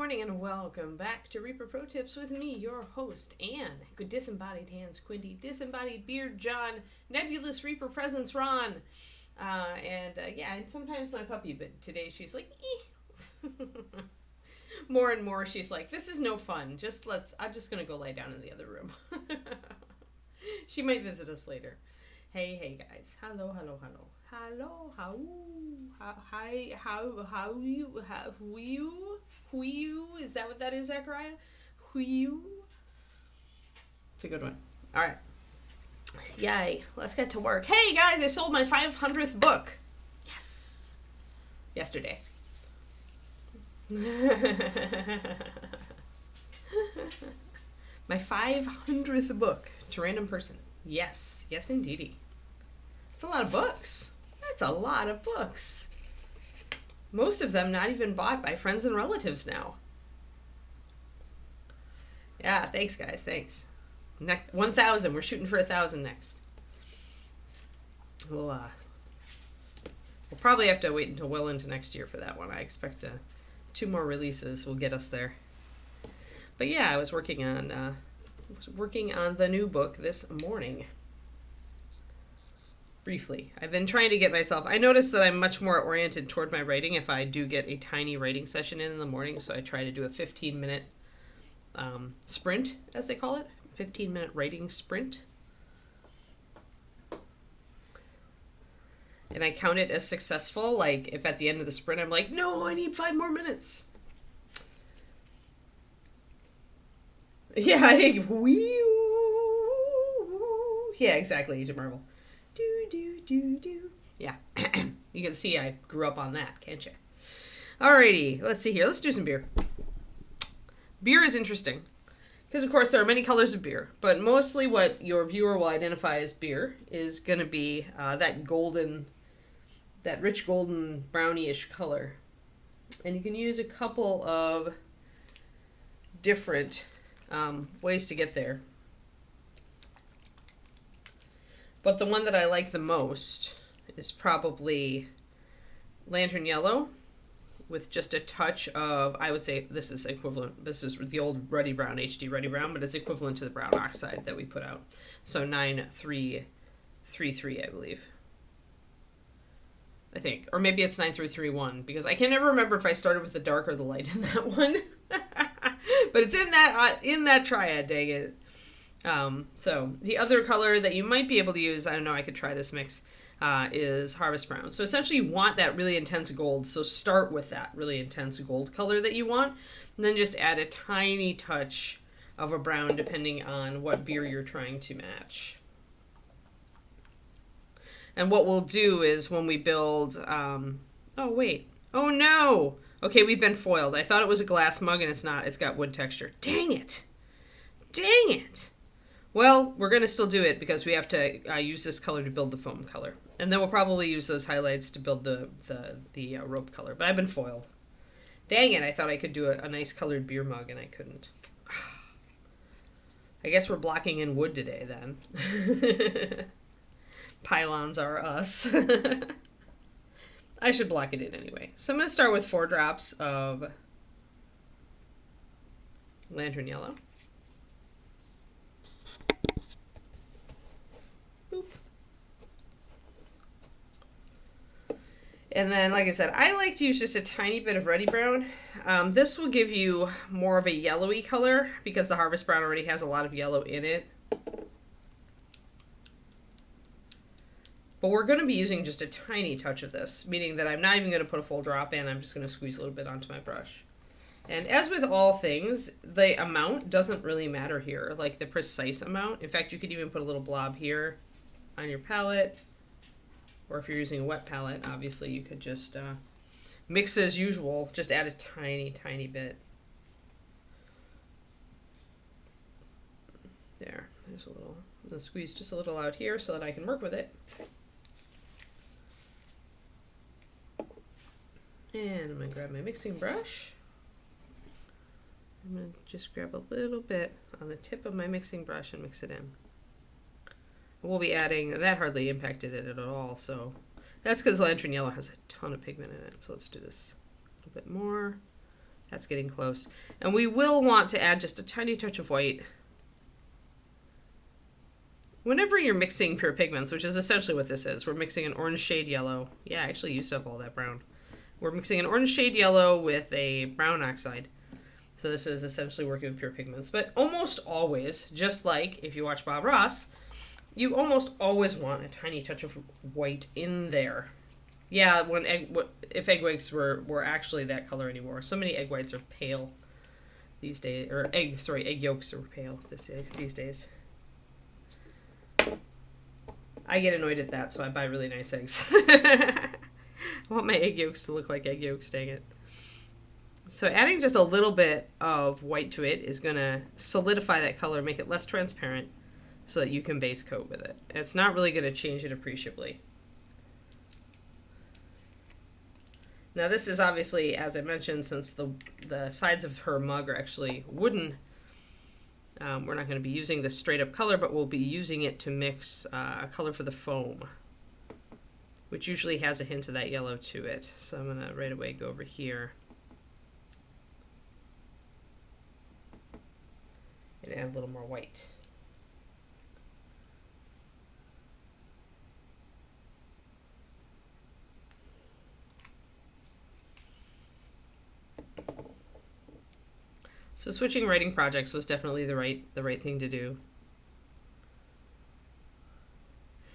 morning and welcome back to Reaper Pro Tips with me, your host, Anne. Good disembodied hands, Quinty. Disembodied beard, John. Nebulous Reaper presence, Ron. And sometimes my puppy, but today she's like, ee. More and more she's like, this is no fun. I'm just going to go lie down in the other room. She might visit us later. Hey guys. Hello. Hi, who you? Is that what that is, Zachariah? Who you? It's a good one. All right. Yay. Let's get to work. Hey guys, I sold my 500th book. Yes. Yesterday. My 500th book to random person. Yes indeedy. It's a lot of books. That's a lot of books. Most of them not even bought by friends and relatives now. Yeah, thanks guys, thanks. 1,000, we're shooting for 1,000 next. We'll probably have to wait until well into next year for that one. I expect 2 more releases will get us there. But yeah, I was working on the new book this morning. Briefly. I've been trying to get myself... I noticed that I'm much more oriented toward my writing if I do get a tiny writing session in the morning, so I try to do a 15-minute sprint, as they call it. 15-minute writing sprint. And I count it as successful, like if at the end of the sprint I'm like, no, I need 5 more minutes. Yeah, yeah, exactly, Agent Marvel. Do. Yeah. You can see I grew up on that, can't you? Alrighty, let's see here. Let's do some beer. Beer is interesting. Because, of course, there are many colors of beer. But mostly what your viewer will identify as beer is going to be that rich golden brownie-ish color. And you can use a couple of different ways to get there. But the one that I like the most is probably Lantern Yellow with just a touch of, I would say this is equivalent, this is the old Ruddy Brown, HD Ruddy Brown, but it's equivalent to the brown oxide that we put out. So 9333, I believe. I think. Or maybe it's 9331, because I can never remember if I started with the dark or the light in that one. But it's in that triad, dang it. So the other color that you might be able to use, I don't know, I could try this mix, is Harvest Brown. So essentially you want that really intense gold, so start with that really intense gold color that you want, and then just add a tiny touch of a brown depending on what beer you're trying to match. And what we'll do is when we build, oh no! Okay, we've been foiled. I thought it was a glass mug and it's not, it's got wood texture. Dang it! Well, we're going to still do it because we have to use this color to build the foam color. And then we'll probably use those highlights to build the rope color. But I've been foiled. Dang it, I thought I could do a nice colored beer mug and I couldn't. I guess we're blocking in wood today then. Pylons are us. I should block it in anyway. So I'm going to start with 4 drops of Lantern Yellow. Boop. And then, like I said, I like to use just a tiny bit of Ruddy Brown. This will give you more of a yellowy color because the Harvest Brown already has a lot of yellow in it. But we're going to be using just a tiny touch of this, meaning that I'm not even going to put a full drop in. I'm just going to squeeze a little bit onto my brush. And as with all things, the amount doesn't really matter here, like the precise amount. In fact, you could even put a little blob here on your palette. Or if you're using a wet palette, obviously you could just mix as usual, just add a tiny, tiny bit. There's a little, I'm going to squeeze just a little out here so that I can work with it. And I'm going to grab my mixing brush. I'm going to just grab a little bit on the tip of my mixing brush and mix it in. We'll be adding, that hardly impacted it at all, so that's because Lantern Yellow has a ton of pigment in it. So let's do this a little bit more. That's getting close. And we will want to add just a tiny touch of white. Whenever you're mixing pure pigments, which is essentially what this is, we're mixing an orange shade yellow. Yeah, I actually used up all that brown. We're mixing an orange shade yellow with a brown oxide. So this is essentially working with pure pigments. But almost always, just like if you watch Bob Ross, you almost always want a tiny touch of white in there. Yeah, if egg whites were actually that color anymore. So many egg whites are pale these days, or egg yolks are pale these days. I get annoyed at that, so I buy really nice eggs. I want my egg yolks to look like egg yolks, dang it. So adding just a little bit of white to it is going to solidify that color, make it less transparent, so that you can base coat with it. And it's not really going to change it appreciably. Now this is obviously, as I mentioned, since the sides of her mug are actually wooden, we're not going to be using this straight up color, but we'll be using it to mix a color for the foam, which usually has a hint of that yellow to it. So I'm going to right away go over here and add a little more white. So switching writing projects was definitely the right thing to do.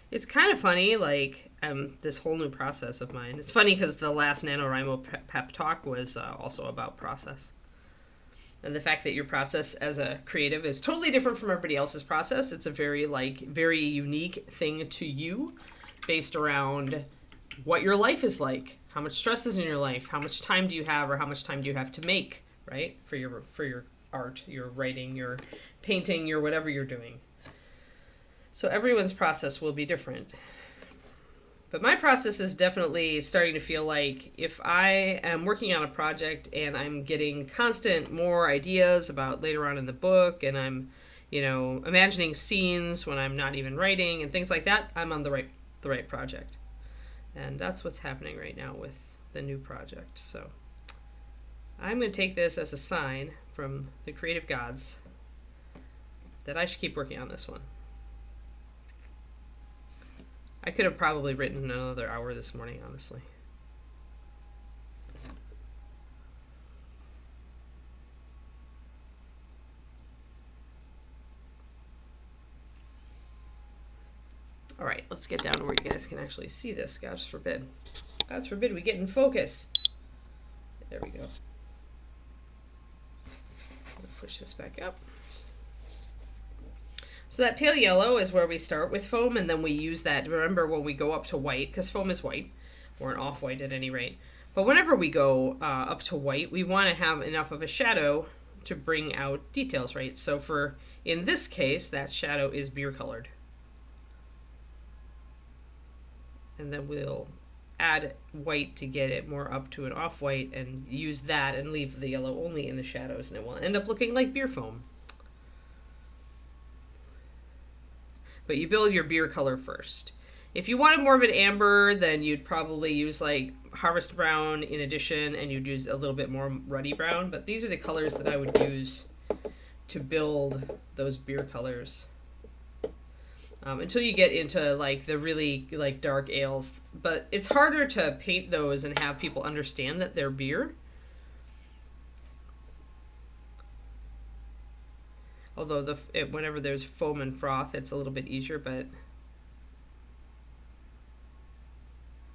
It's kind of funny, like, this whole new process of mine. It's funny because the last NaNoWriMo pep talk was also about process. And the fact that your process as a creative is totally different from everybody else's process. It's a very unique thing to you based around what your life is like, how much stress is in your life, how much time do you have, or how much time do you have to make, right? For your art, your writing, your painting, your whatever you're doing. So everyone's process will be different. But my process is definitely starting to feel like if I am working on a project and I'm getting constant more ideas about later on in the book, and I'm, imagining scenes when I'm not even writing and things like that, I'm on the right project. And that's what's happening right now with the new project. So I'm going to take this as a sign from the creative gods that I should keep working on this one. I could have probably written another hour this morning, honestly. All right, let's get down to where you guys can actually see this. God forbid. God forbid we get in focus. There we go. Push this back up. So that pale yellow is where we start with foam, and then we use that. Remember when we go up to white, because foam is white, or an off-white at any rate. But whenever we go up to white, we want to have enough of a shadow to bring out details, right? So in this case, that shadow is beer colored. And then we'll add white to get it more up to an off-white and use that and leave the yellow only in the shadows, and it will end up looking like beer foam. But you build your beer color first. If you wanted more of an amber, then you'd probably use like harvest brown in addition, and you'd use a little bit more ruddy brown. But these are the colors that I would use to build those beer colors. Until you get into like the really like dark ales. But it's harder to paint those and have people understand that they're beer. Although whenever there's foam and froth, it's a little bit easier, but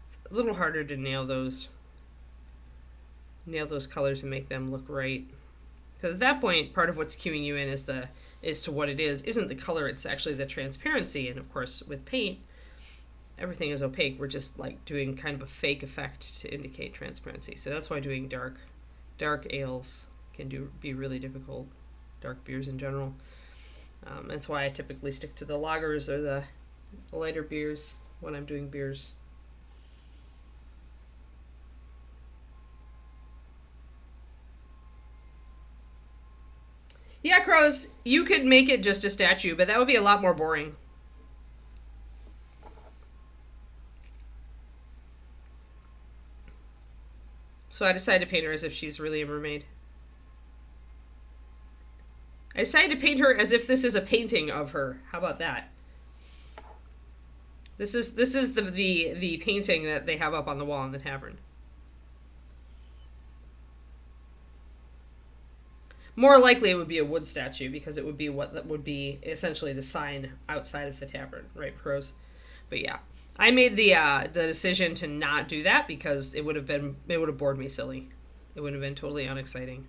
it's a little harder to nail those colors and make them look right. Because at that point, part of what's cueing you in is to what it is. Isn't the color, it's actually the transparency. And of course, with paint, everything is opaque. We're just like doing kind of a fake effect to indicate transparency. So that's why doing dark ales can be really difficult. Dark beers in general. That's why I typically stick to the lagers or the lighter beers when I'm doing beers. Yeah, Crows, you could make it just a statue, but that would be a lot more boring. So I decided to paint her as if she's really a mermaid. I decided to paint her as if this is a painting of her. How about that? This is the painting that they have up on the wall in the tavern. More likely it would be a wood statue because it would be what that would be essentially the sign outside of the tavern, right, pros? But yeah, I made the decision to not do that because it would have bored me silly. It would have been totally unexciting.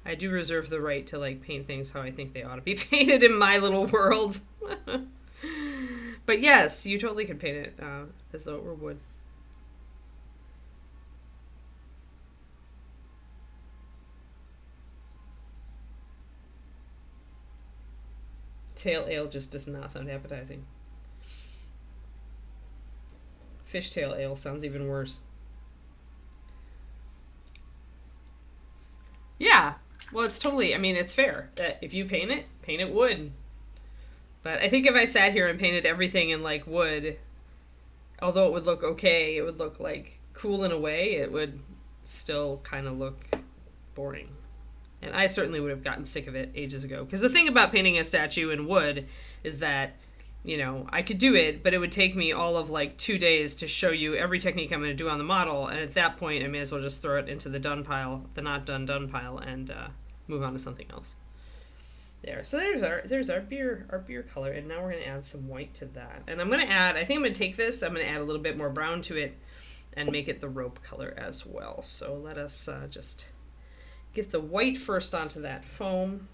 I do reserve the right to like paint things how I think they ought to be painted in my little world. But yes, you totally could paint it as though it were wood. Tail ale just does not sound appetizing. Fishtail ale sounds even worse. Yeah. Well, it's totally, I mean, it's fair that if you paint it wood. But I think if I sat here and painted everything in like wood, although it would look okay, it would look like cool in a way, it would still kind of look boring. And I certainly would have gotten sick of it ages ago. Because the thing about painting a statue in wood is that, you know, I could do it, but it would take me all of like 2 days to show you every technique I'm going to do on the model. And at that point, I may as well just throw it into the done pile, the not done pile, and move on to something else. There. So there's our beer color, and now we're going to add some white to that. And I'm going to add, I think I'm going to take this, I'm going to add a little bit more brown to it and make it the rope color as well. So let us just get the white first onto that foam.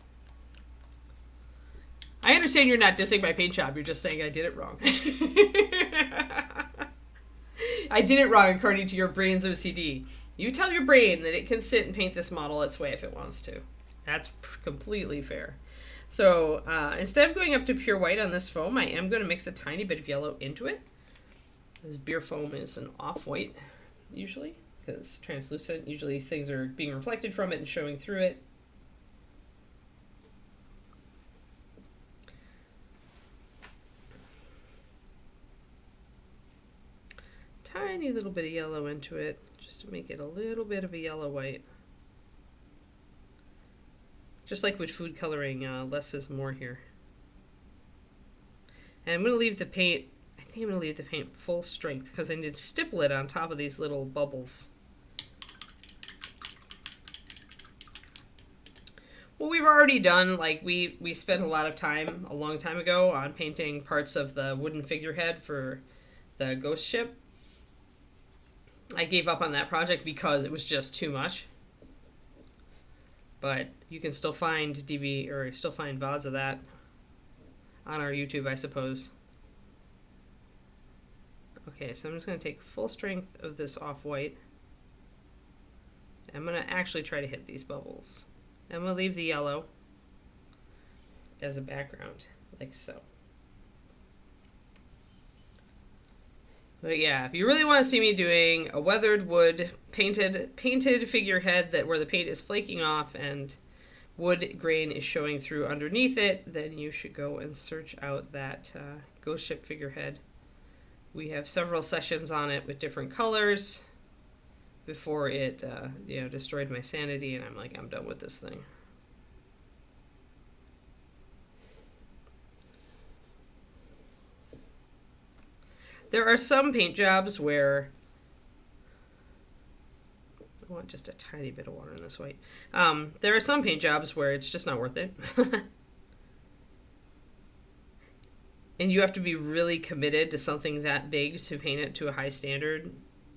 I understand you're not dissing my paint job. You're just saying I did it wrong. I did it wrong according to your brain's OCD. You tell your brain that it can sit and paint this model its way if it wants to. That's completely fair. So instead of going up to pure white on this foam, I am going to mix a tiny bit of yellow into it. This beer foam is an off-white, usually, because translucent, usually things are being reflected from it and showing through it. Tiny little bit of yellow into it, just to make it a little bit of a yellow-white. Just like with food coloring, less is more here. And I'm going to leave the paint, I think I'm going to leave the paint full strength, because I need to stipple it on top of these little bubbles. Well, we've already done, like, we spent a lot of time, a long time ago, on painting parts of the wooden figurehead for the ghost ship. I gave up on that project because it was just too much. But you can still find still find VODs of that on our YouTube, I suppose. Okay, so I'm just going to take full strength of this off-white. I'm going to actually try to hit these bubbles. I'm going to leave the yellow as a background, like so. But yeah, if you really want to see me doing a weathered wood painted figurehead where the paint is flaking off and wood grain is showing through underneath it, then you should go and search out that ghost ship figurehead. We have several sessions on it with different colors before it destroyed my sanity, and I'm like, I'm done with this thing. There are some paint jobs where I want just a tiny bit of water in this white. There are some paint jobs where it's just not worth it. And you have to be really committed to something that big to paint it to a high standard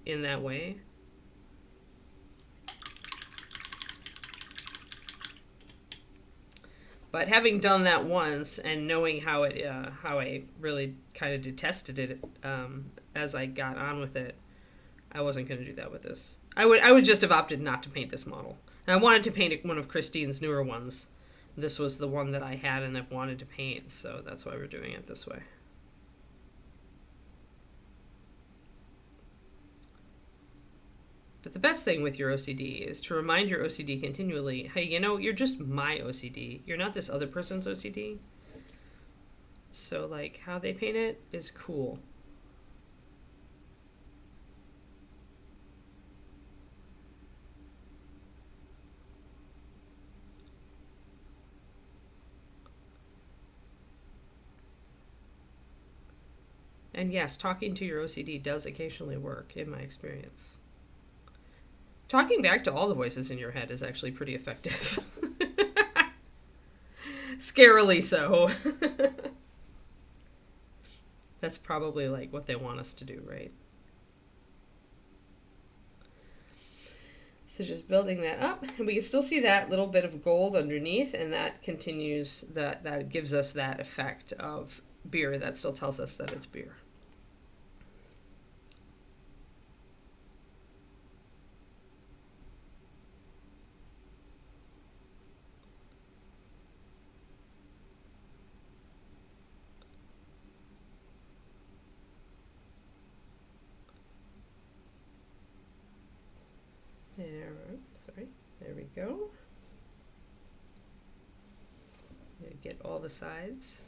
in that way. But having done that once and knowing how I really kind of detested it as I got on with it, I wasn't going to do that with this. I would just have opted not to paint this model. And I wanted to paint one of Christine's newer ones. This was the one that I had and I've wanted to paint, so that's why we're doing it this way. But the best thing with your OCD is to remind your OCD continually, hey, you're just my OCD. You're not this other person's OCD. So, like, how they paint it is cool. And yes, talking to your OCD does occasionally work, in my experience. Talking back to all the voices in your head is actually pretty effective. Scarily so. That's probably like what they want us to do, right? So just building that up, and we can still see that little bit of gold underneath, and that continues, that gives us that effect of beer. That still tells us that it's beer. There we go. Get all the sides.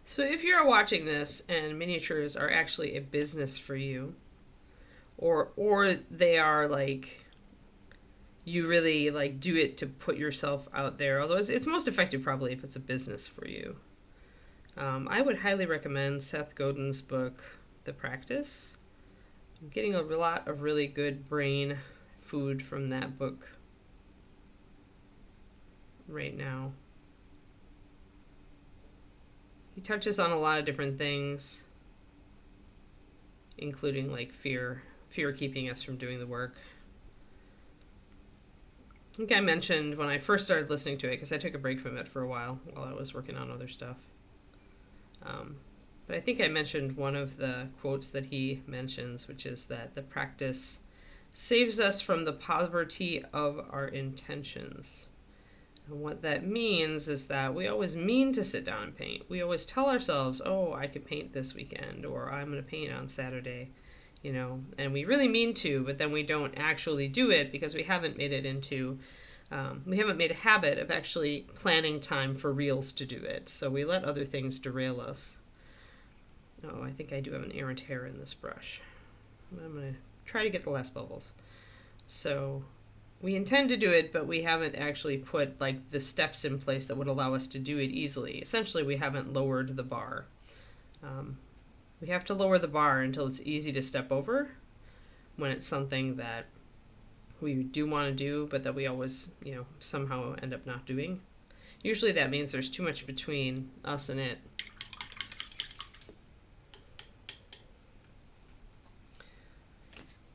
So if you're watching this and miniatures are actually a business for you, or they are like, you really like do it to put yourself out there, although it's most effective probably if it's a business for you. I would highly recommend Seth Godin's book, The Practice. I'm getting a lot of really good brain food from that book right now. He touches on a lot of different things, including like fear keeping us from doing the work. I think I mentioned when I first started listening to it, because I took a break from it for a while I was working on other stuff. But I think I mentioned one of the quotes that he mentions, which is that the practice saves us from the poverty of our intentions. And what that means is that we always mean to sit down and paint. We always tell ourselves, oh, I could paint this weekend, or I'm going to paint on Saturday, and we really mean to, but then we don't actually do it because we haven't made it into, we haven't made a habit of actually planning time for reals to do it. So we let other things derail us. Oh, I think I do have an errant hair in this brush. I'm going to try to get the last bubbles. So we intend to do it, but we haven't actually put like the steps in place that would allow us to do it easily. Essentially, we haven't lowered the bar. We have to lower the bar until it's easy to step over when it's something that we do want to do, but that we always, somehow end up not doing. Usually that means there's too much between us and it.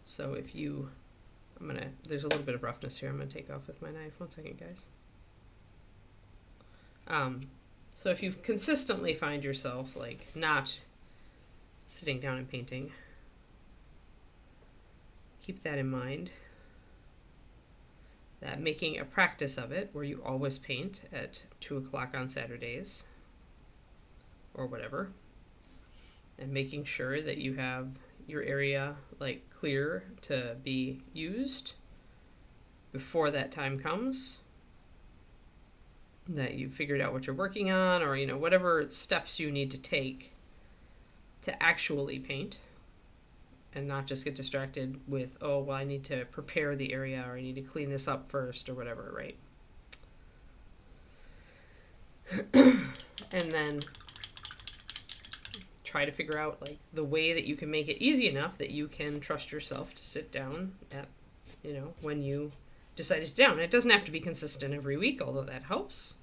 So if you... there's a little bit of roughness here. I'm going to take off with my knife. 1 second, guys. So if you consistently find yourself, like, not sitting down and painting, keep that in mind. That making a practice of it, where you always paint at 2 o'clock on Saturdays, or whatever, and making sure that you have your area like clear to be used before that time comes, that you figured out what you're working on, or whatever steps you need to take to actually paint, and not just get distracted with, oh, well, I need to prepare the area, or I need to clean this up first, or whatever, right? And then try to figure out like the way that you can make it easy enough that you can trust yourself to sit down at, when you decide to sit down. It doesn't have to be consistent every week, although that helps.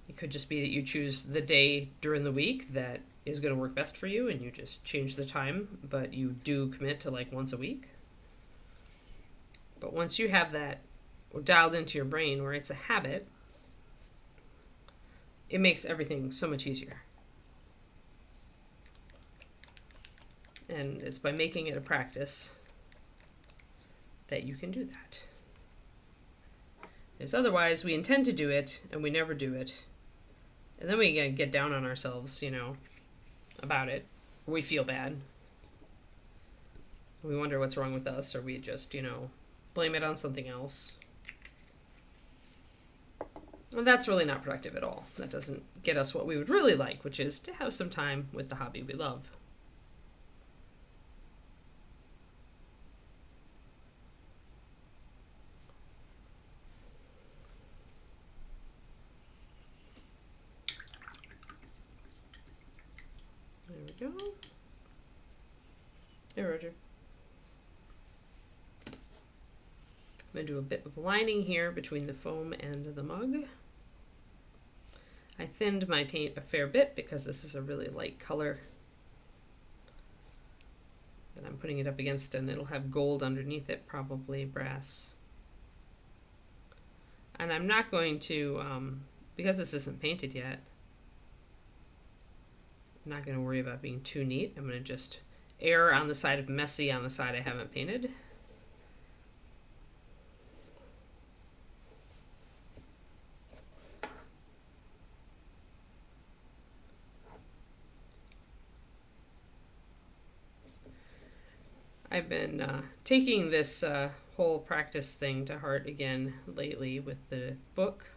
It could just be that you choose the day during the week that is going to work best for you, and you just change the time, but you do commit to like once a week. But once you have that dialed into your brain where it's a habit, it makes everything so much easier. And it's by making it a practice that you can do that. Because otherwise, we intend to do it, and we never do it. And then we get down on ourselves, about it. We feel bad. We wonder what's wrong with us, or we just, blame it on something else. And that's really not productive at all. That doesn't get us what we would really like, which is to have some time with the hobby we love. There we go. Hey, Roger. I'm going to do a bit of lining here between the foam and the mug. I thinned my paint a fair bit because this is a really light color that I'm putting it up against, and it'll have gold underneath it, probably brass. And I'm not going to, because this isn't painted yet, I'm not going to worry about being too neat. I'm going to just err on the side of messy on the side I haven't painted. I've been taking this whole practice thing to heart again lately with the book,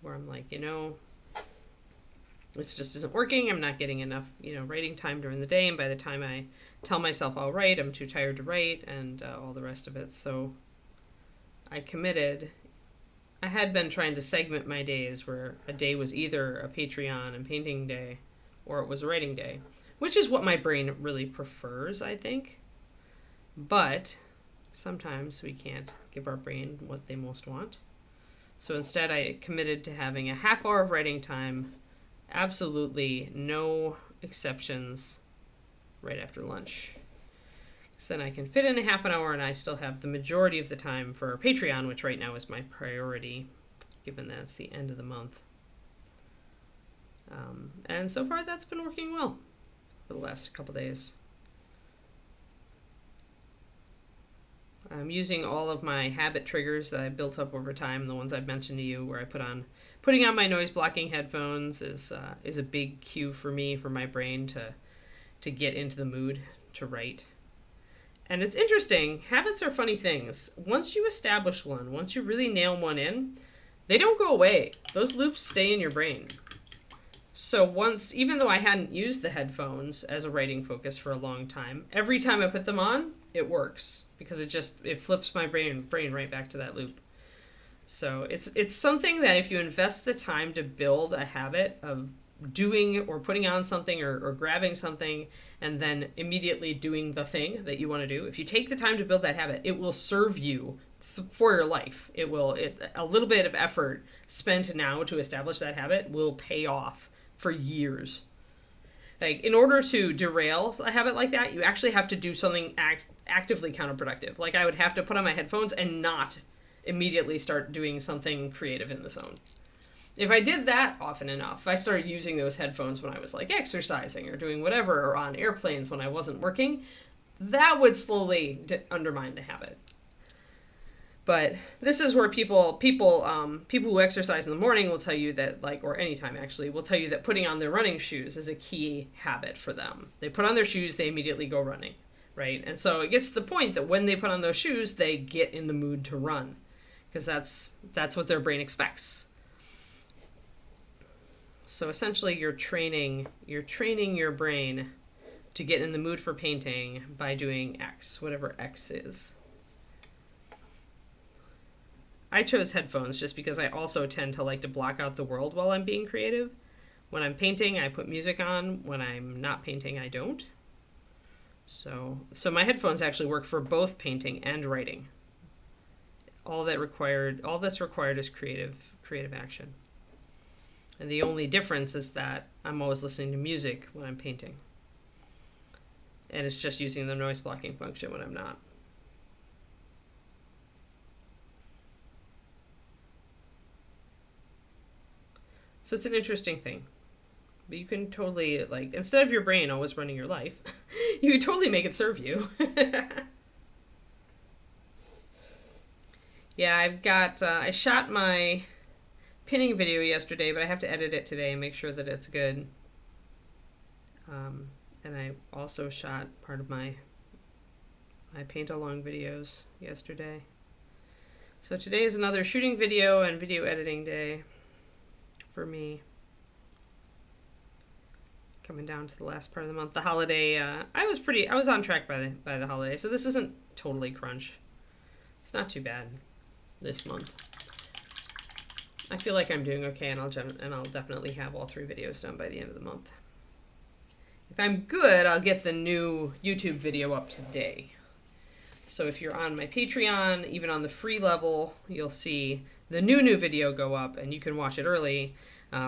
where I'm like, this just isn't working. I'm not getting enough, writing time during the day, and by the time I tell myself I'll write, I'm too tired to write, and all the rest of it. So I committed. I had been trying to segment my days, where a day was either a Patreon and painting day, or it was a writing day, which is what my brain really prefers, I think. But sometimes we can't give our brain what they most want. So instead, I committed to having a half hour of writing time, absolutely no exceptions, right after lunch. So then I can fit in a half an hour, and I still have the majority of the time for Patreon, which right now is my priority, given that it's the end of the month. And so far, that's been working well for the last couple days. I'm using all of my habit triggers that I built up over time, the ones I've mentioned to you, where putting on my noise blocking headphones is a big cue for me, for my brain to get into the mood to write. And it's interesting, habits are funny things. Once you establish one, once you really nail one in, they don't go away. Those loops stay in your brain. So even though I hadn't used the headphones as a writing focus for a long time, every time I put them on, it works, because it flips my brain right back to that loop. So it's something that if you invest the time to build a habit of doing or putting on something or grabbing something and then immediately doing the thing that you want to do, if you take the time to build that habit, it will serve you for your life. A little bit of effort spent now to establish that habit will pay off for years. Like, in order to derail a habit like that, you actually have to do something actively counterproductive. Like, I would have to put on my headphones and not immediately start doing something creative in the zone. If I did that often enough, if I started using those headphones when I was like exercising or doing whatever, or on airplanes when I wasn't working, that would slowly undermine the habit. But this is where people who exercise in the morning will tell you that, or anytime actually, will tell you that putting on their running shoes is a key habit for them. They put on their shoes, they immediately go running, right? And so it gets to the point that when they put on those shoes, they get in the mood to run, because that's what their brain expects. So essentially, you're training your brain to get in the mood for painting by doing X, whatever X is. I chose headphones just because I also tend to like to block out the world while I'm being creative. When I'm painting, I put music on. When I'm not painting, I don't. So my headphones actually work for both painting and writing. All that's required is creative action. And the only difference is that I'm always listening to music when I'm painting. And it's just using the noise blocking function when I'm not. So it's an interesting thing. But you can totally, instead of your brain always running your life, you can totally make it serve you. Yeah, I shot my pinning video yesterday, but I have to edit it today and make sure that it's good. And I also shot part of my my paint along videos yesterday. So today is another shooting video and video editing day for me. Coming down to the last part of the month. The holiday, I was on track by the holiday, so this isn't totally crunch. It's not too bad this month. I feel like I'm doing okay, and I'll definitely have all 3 videos done by the end of the month. If I'm good, I'll get the new YouTube video up today. So if you're on my Patreon, even on the free level, you'll see the new video go up, and you can watch it early.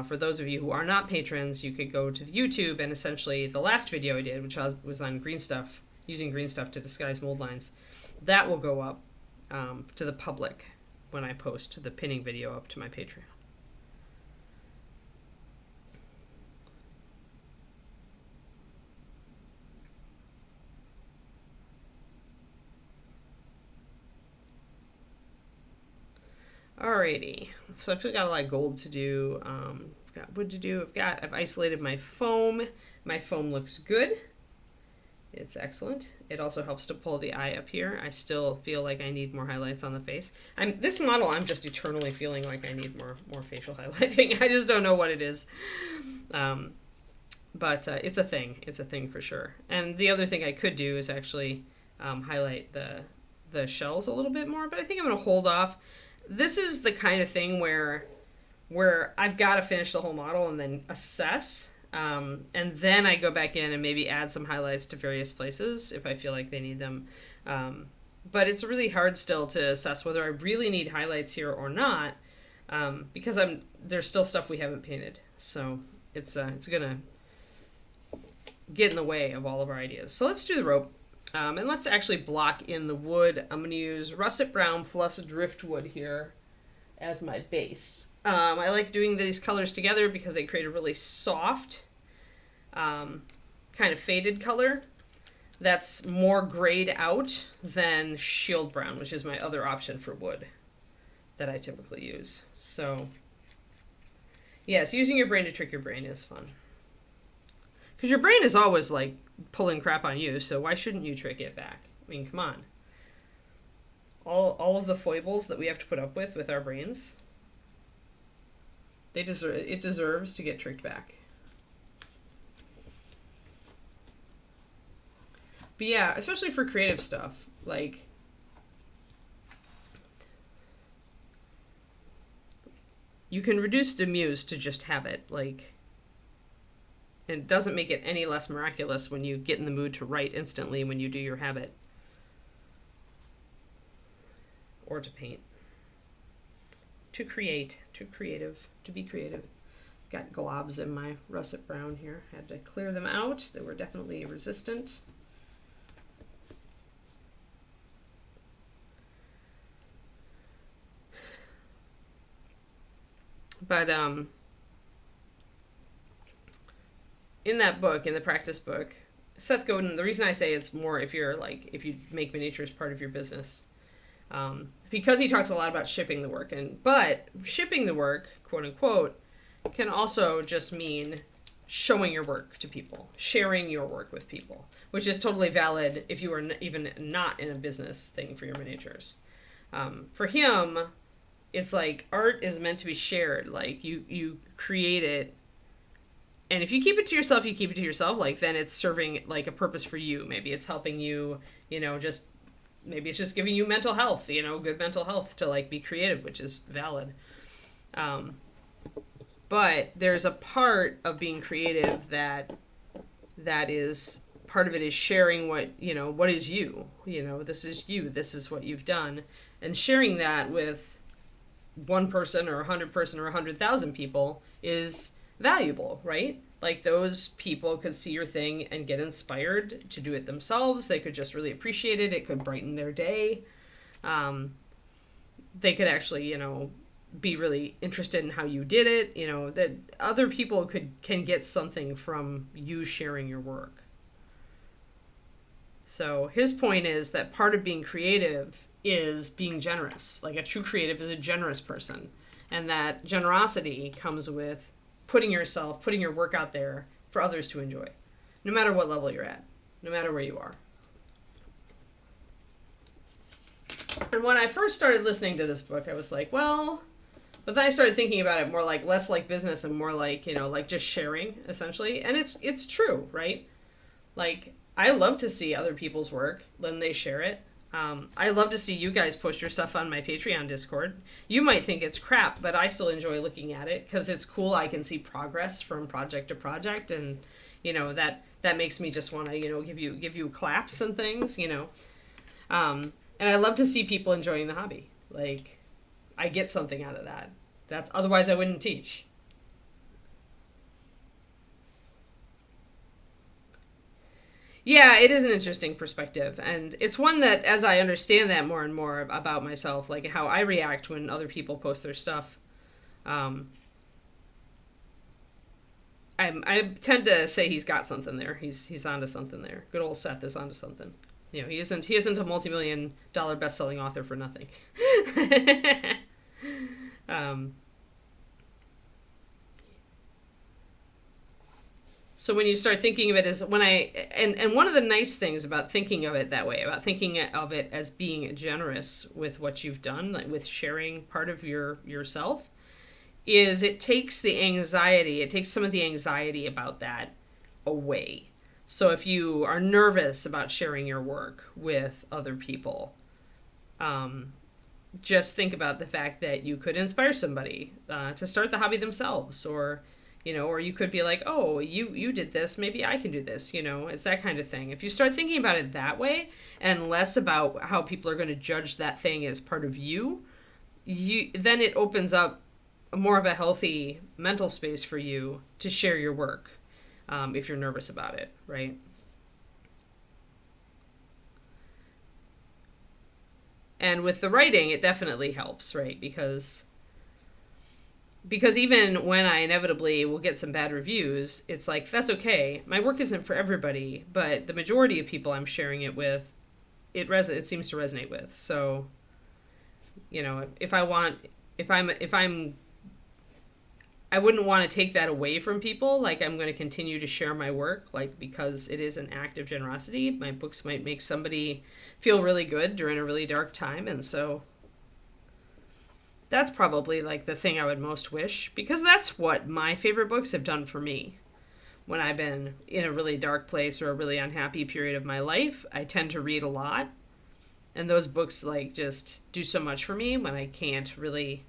For those of you who are not patrons, you could go to the YouTube, and essentially the last video I did, which was on green stuff, using green stuff to disguise mold lines, that will go up to the public when I post the pinning video up to my Patreon. Alrighty, so I've still got a lot of gold to do, got wood to do, I've isolated my foam. My foam looks good. It's excellent. It also helps to pull the eye up here. I still feel like I need more highlights on the face. This model, I'm just eternally feeling like I need more facial highlighting. I just don't know what it is. But it's a thing. It's a thing for sure. And the other thing I could do is actually highlight the shells a little bit more, but I think I'm going to hold off. This is the kind of thing where I've got to finish the whole model and then assess, and then I go back in and maybe add some highlights to various places if I feel like they need them. But it's really hard still to assess whether I really need highlights here or not, because there's still stuff we haven't painted. So it's gonna get in the way of all of our ideas. So let's do the rope. And let's actually block in the wood. I'm going to use russet brown plus driftwood here as my base. I like doing these colors together because they create a really soft, kind of faded color that's more grayed out than shield brown, which is my other option for wood that I typically use. So, yes, using your brain to trick your brain is fun. Because your brain is always, like, pulling crap on you, so why shouldn't you trick it back? I mean, come on. All of the foibles that we have to put up with our brains, it deserves to get tricked back. But yeah, especially for creative stuff, like, you can reduce the muse to just habit, like... It doesn't make it any less miraculous when you get in the mood to write instantly when you do your habit. Or to paint. To create. To be creative. Got globs in my russet brown here. Had to clear them out. They were definitely resistant. But, in that book, in the practice book, Seth Godin, the reason I say it's more if you make miniatures part of your business, because he talks a lot about shipping the work, but shipping the work, quote unquote, can also just mean showing your work to people, sharing your work with people, which is totally valid if you are even not in a business thing for your miniatures. For him, it's like art is meant to be shared. Like you create it. And if you keep it to yourself, you keep it to yourself, like, then it's serving, like, a purpose for you. Maybe it's helping you, maybe it's just giving you mental health, good mental health to, like, be creative, which is valid. But there's a part of being creative that is, part of it is sharing what is you. This is you, this is what you've done. And sharing that with one person or 100 person or 100,000 people is valuable, right? Like, those people could see your thing and get inspired to do it themselves. They could just really appreciate it. It could brighten their day. They could actually, be really interested in how you did it. That other people can get something from you sharing your work. So his point is that part of being creative is being generous. Like, a true creative is a generous person. And that generosity comes with putting your work out there for others to enjoy, no matter what level you're at, no matter where you are. And when I first started listening to this book, I was like, well, but then I started thinking about it more like less like business and more like, like just sharing essentially. And it's true, right? Like, I love to see other people's work when they share it. I love to see you guys post your stuff on my Patreon Discord. You might think it's crap, but I still enjoy looking at it because it's cool. I can see progress from project to project, and that makes me just want to give you claps and things. And I love to see people enjoying the hobby. Like, I get something out of that. That's otherwise I wouldn't teach. Yeah, it is an interesting perspective, and it's one that, as I understand that more and more about myself, like how I react when other people post their stuff, um, I tend to say he's got something there. He's onto something there. Good old Seth is onto something. He isn't a multi-million-dollar best-selling author for nothing. um, So when you start thinking of it as and one of the nice things about thinking of it that way, about thinking of it as being generous with what you've done, like with sharing part of yourself, is it takes some of the anxiety about that away. So if you are nervous about sharing your work with other people, just think about the fact that you could inspire somebody to start the hobby themselves, or you could be like, oh, you did this, maybe I can do this, it's that kind of thing. If you start thinking about it that way and less about how people are going to judge that thing as part of you, then it opens up more of a healthy mental space for you to share your work, if you're nervous about it, right? And with the writing, it definitely helps, right? Because even when I inevitably will get some bad reviews, it's like, that's okay. My work isn't for everybody, but the majority of people I'm sharing it with, it seems to resonate with. So, I wouldn't want to take that away from people. Like, I'm going to continue to share my work, like, because it is an act of generosity. My books might make somebody feel really good during a really dark time, and so that's probably like the thing I would most wish, because that's what my favorite books have done for me. When I've been in a really dark place or a really unhappy period of my life, I tend to read a lot. And those books like just do so much for me when I can't really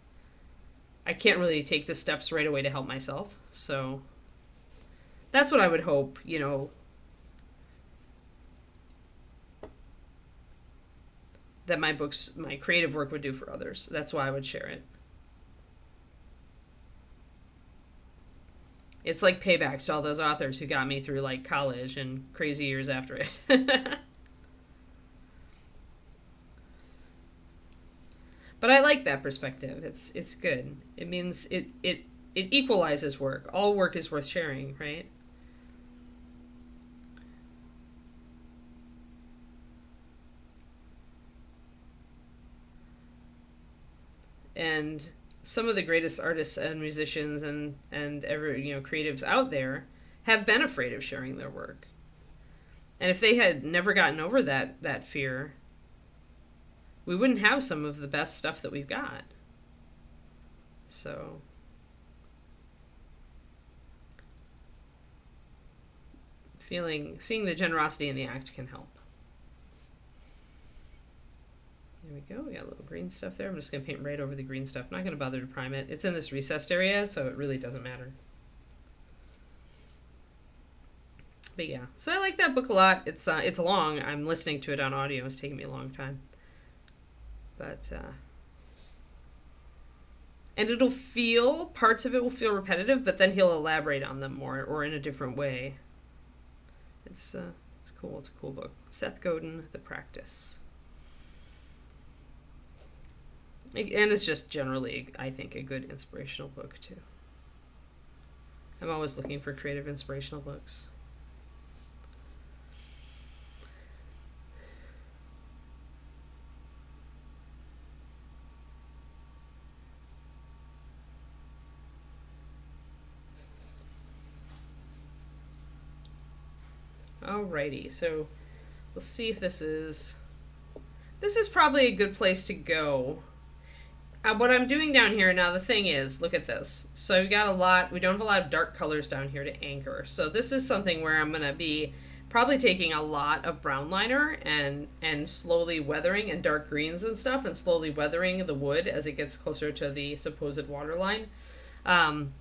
take the steps right away to help myself. So that's what I would hope, that my creative work would do for others. That's why I would share it. It's like paybacks to all those authors who got me through like college and crazy years after it. But I like that perspective. It's good. It means it equalizes work. All work is worth sharing, right? And some of the greatest artists and musicians and creatives out there have been afraid of sharing their work. And if they had never gotten over that fear, we wouldn't have some of the best stuff that we've got. So seeing the generosity in the act can help. There we go. We got a little green stuff there. I'm just going to paint right over the green stuff. Not going to bother to prime it. It's in this recessed area, so it really doesn't matter. But yeah, so I like that book a lot. It's long. I'm listening to it on audio. It's taking me a long time. But and parts of it will feel repetitive, but then he'll elaborate on them more or in a different way. It's cool. It's a cool book. Seth Godin, The Practice. And it's just generally, I think, a good inspirational book, too. I'm always looking for creative, inspirational books. Alrighty, so let's see if this is... This is probably a good place to go. What I'm doing down here now, the thing is, look at this. So we don't have a lot of dark colors down here to anchor. So this is something where I'm going to be probably taking a lot of brown liner and slowly weathering, and dark greens and stuff, and slowly weathering the wood as it gets closer to the supposed water line. And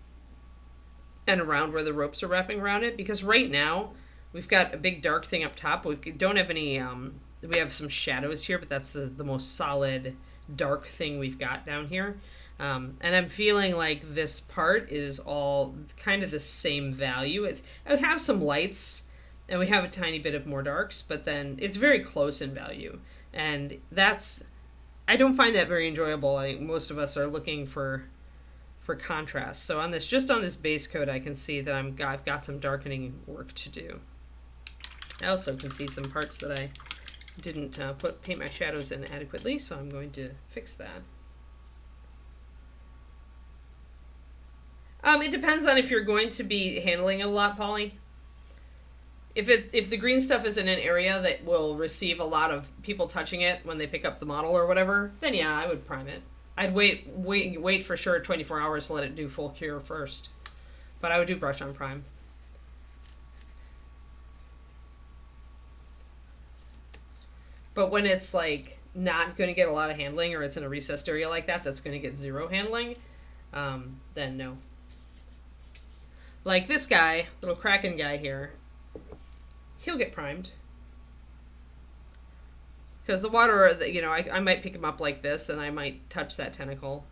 around where the ropes are wrapping around it. Because right now, we've got a big dark thing up top. We don't have any, we have some shadows here, but that's the most solid dark thing we've got down here. And I'm feeling like this part is all kind of the same value. I would have some lights, and we have a tiny bit of more darks, but then it's very close in value. And I don't find that very enjoyable. I think most of us are looking for contrast. So just on this base coat, I can see that I've got some darkening work to do. I also can see some parts that I didn't paint my shadows in adequately, so I'm going to fix that. It depends on if you're going to be handling it a lot, Polly. If the green stuff is in an area that will receive a lot of people touching it when they pick up the model or whatever, then yeah, I would prime it. I'd wait for sure 24 hours to let it do full cure first. But I would do brush on prime. But when it's like not going to get a lot of handling, or it's in a recessed area like that that's going to get zero handling, then no. Like this guy, little Kraken guy here, he'll get primed. Because the water, you know, I might pick him up like this, and I might touch that tentacle.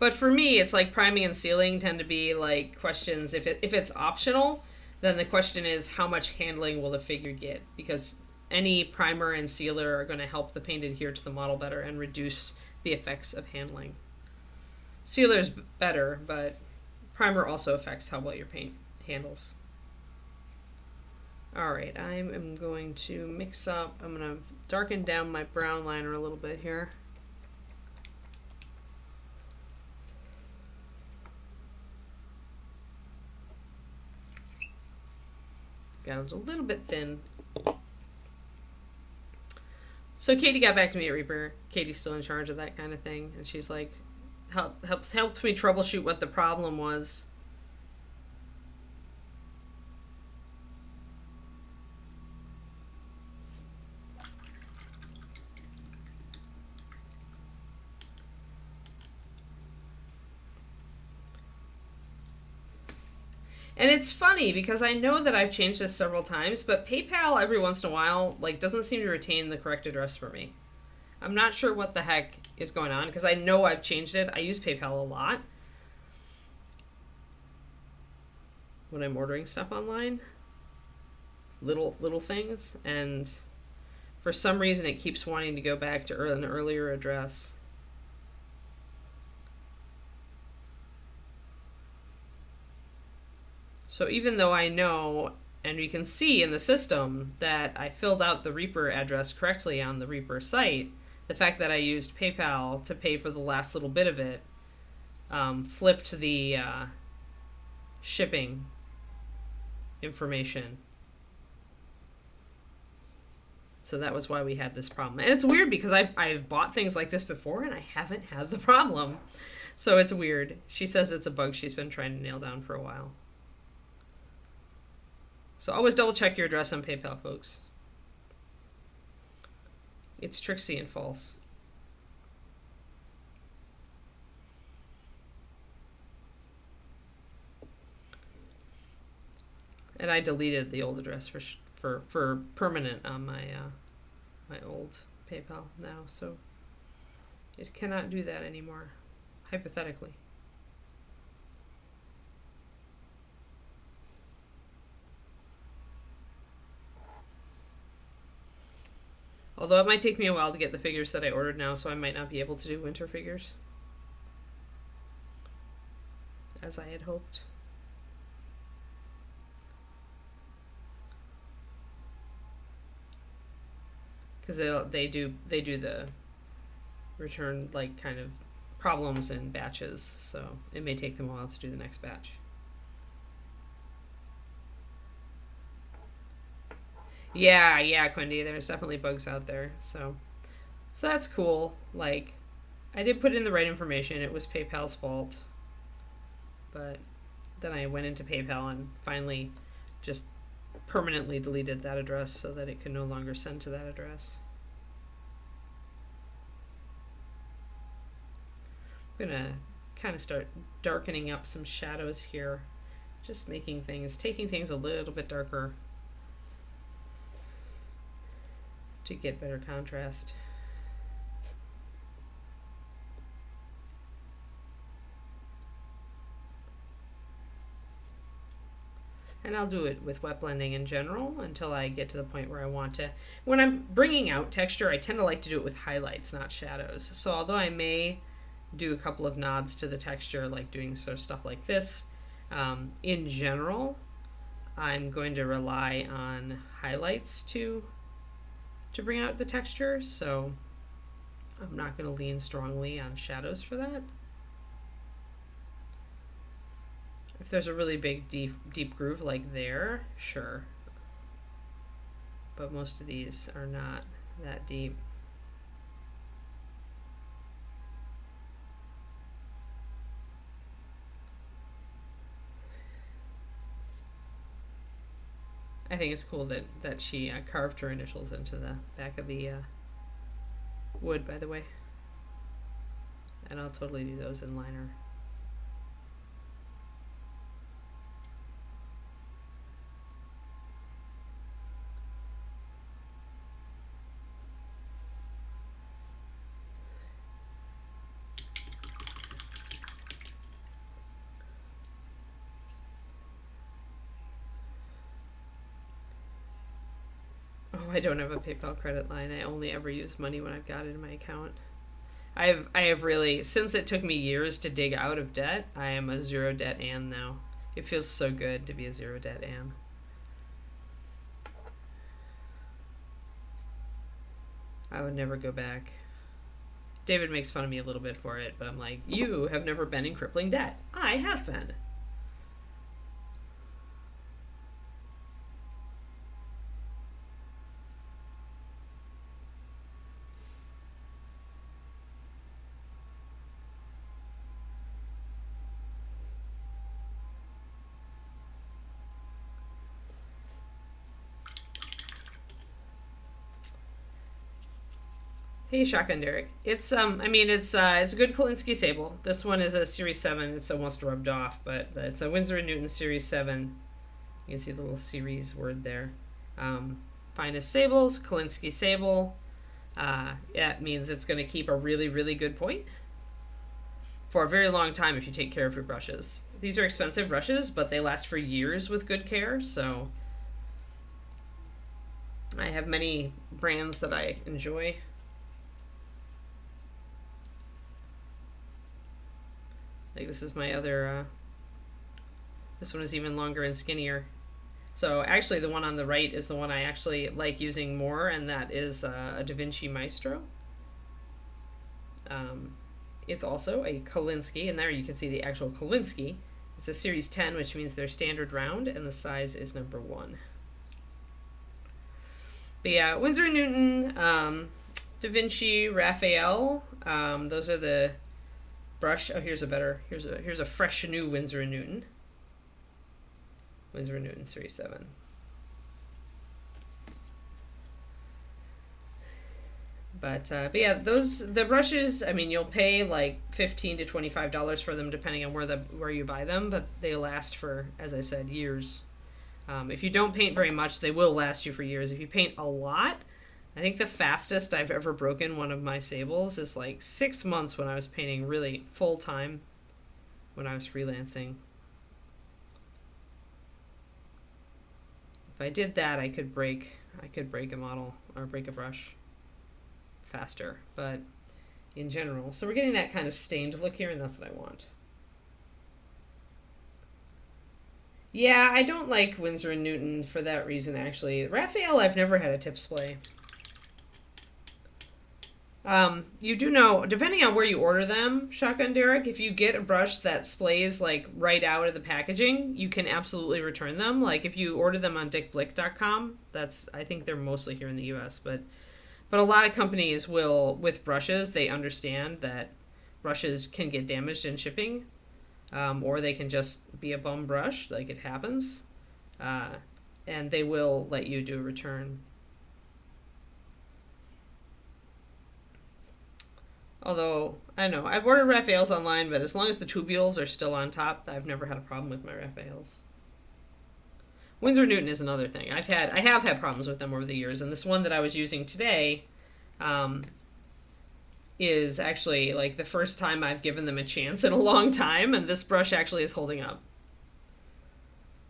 But for me, it's like priming and sealing tend to be like questions. If it's optional, then the question is how much handling will the figure get? Because any primer and sealer are going to help the paint adhere to the model better and reduce the effects of handling. Sealer's better, but primer also affects how well your paint handles. Alright, I am going to mix up, I'm going to darken down my brown liner a little bit here. Got it a little bit thin. So Katie got back to me at Reaper. Katie's still in charge of that kind of thing, and she's like, helped me troubleshoot what the problem was. And it's funny because I know that I've changed this several times, but PayPal every once in a while like doesn't seem to retain the correct address for me. I'm not sure what the heck is going on because I know I've changed it. I use PayPal a lot when I'm ordering stuff online. Little things, and for some reason it keeps wanting to go back to an earlier address. So even though I know, and we can see in the system that I filled out the Reaper address correctly on the Reaper site, the fact that I used PayPal to pay for the last little bit of it flipped the shipping information. So that was why we had this problem. And it's weird because I've bought things like this before and I haven't had the problem. So it's weird. She says it's a bug she's been trying to nail down for a while. So always double check your address on PayPal, folks. It's tricksy and false. And I deleted the old address for permanent on my my old PayPal now, so it cannot do that anymore, hypothetically. Although it might take me a while to get the figures that I ordered now, so I might not be able to do winter figures as I had hoped. Because they do the return like kind of problems in batches, so it may take them a while to do the next batch. Yeah, Quindy, there's definitely bugs out there, so that's cool. Like, I did put in the right information. It was PayPal's fault, but then I went into PayPal and finally just permanently deleted that address so that it could no longer send to that address. I'm gonna kind of start darkening up some shadows here, just taking things a little bit darker to get better contrast. And I'll do it with wet blending in general until I get to the point where I want to. When I'm bringing out texture, I tend to like to do it with highlights, not shadows. So although I may do a couple of nods to the texture, like doing sort of stuff like this, in general, I'm going to rely on highlights to bring out the texture. So I'm not going to lean strongly on shadows for that. If there's a really big, deep groove like there, sure. But most of these are not that deep. I think it's cool that she carved her initials into the back of the wood, by the way. And I'll totally do those in liner. I don't have a PayPal credit line. I only ever use money when I've got it in my account. I have really, since it took me years to dig out of debt, I am a zero debt Ann now. It feels so good to be a zero debt Ann. I would never go back. David makes fun of me a little bit for it, but I'm like, you have never been in crippling debt. I have been. Hey, Shotgun Derek. It's I mean it's a good Kolinsky sable. This one is a Series 7. It's almost rubbed off, but it's a Winsor & Newton Series 7. You can see the little series word there. Finest sables, Kolinsky sable. Yeah, it means it's going to keep a really, really good point for a very long time if you take care of your brushes. These are expensive brushes, but they last for years with good care, so I have many brands that I enjoy. Like this is my other, this one is even longer and skinnier. So actually the one on the right is the one I actually like using more, and that is a Da Vinci Maestro. It's also a Kolinsky, and there you can see the actual Kolinsky. It's a Series 10, which means they're standard round, and the size is number 1. But yeah, Winsor & Newton, Da Vinci, Raphael, those are the brush. Oh, here's a fresh new Winsor & Newton. Winsor & Newton Series 7. But yeah, the brushes, I mean, you'll pay like $15 to $25 for them depending on where you buy them, but they last for, as I said, years. If you don't paint very much, they will last you for years. If you paint a lot, I think the fastest I've ever broken one of my sables is like 6 months when I was painting really full time when I was freelancing. If I did that, I could break a model or break a brush faster, but in general. So we're getting that kind of stained look here, and that's what I want. Yeah, I don't like Winsor & Newton for that reason, actually. Raphael, I've never had a tip splay. You do know, depending on where you order them, Shotgun Derek, if you get a brush that splays like right out of the packaging, you can absolutely return them. Like if you order them on dickblick.com, I think they're mostly here in the US, but a lot of companies will, with brushes, they understand that brushes can get damaged in shipping, or they can just be a bum brush, like it happens, and they will let you do a return. Although, I don't know, I've ordered Raphaels online, but as long as the tubules are still on top, I've never had a problem with my Raphaels. Winsor Newton is another thing. I have had problems with them over the years, and this one that I was using today is actually like the first time I've given them a chance in a long time, and this brush actually is holding up.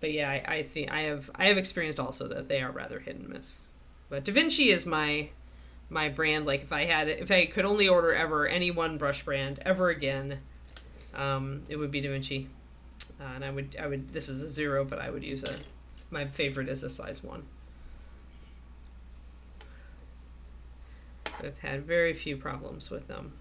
But yeah, I think I have experienced also that they are rather hit and miss. But Da Vinci is my brand. Like if I could only order ever any one brush brand ever again, it would be Da Vinci. And I would this is a 0, but I would use my favorite is a size 1. I've had very few problems with them.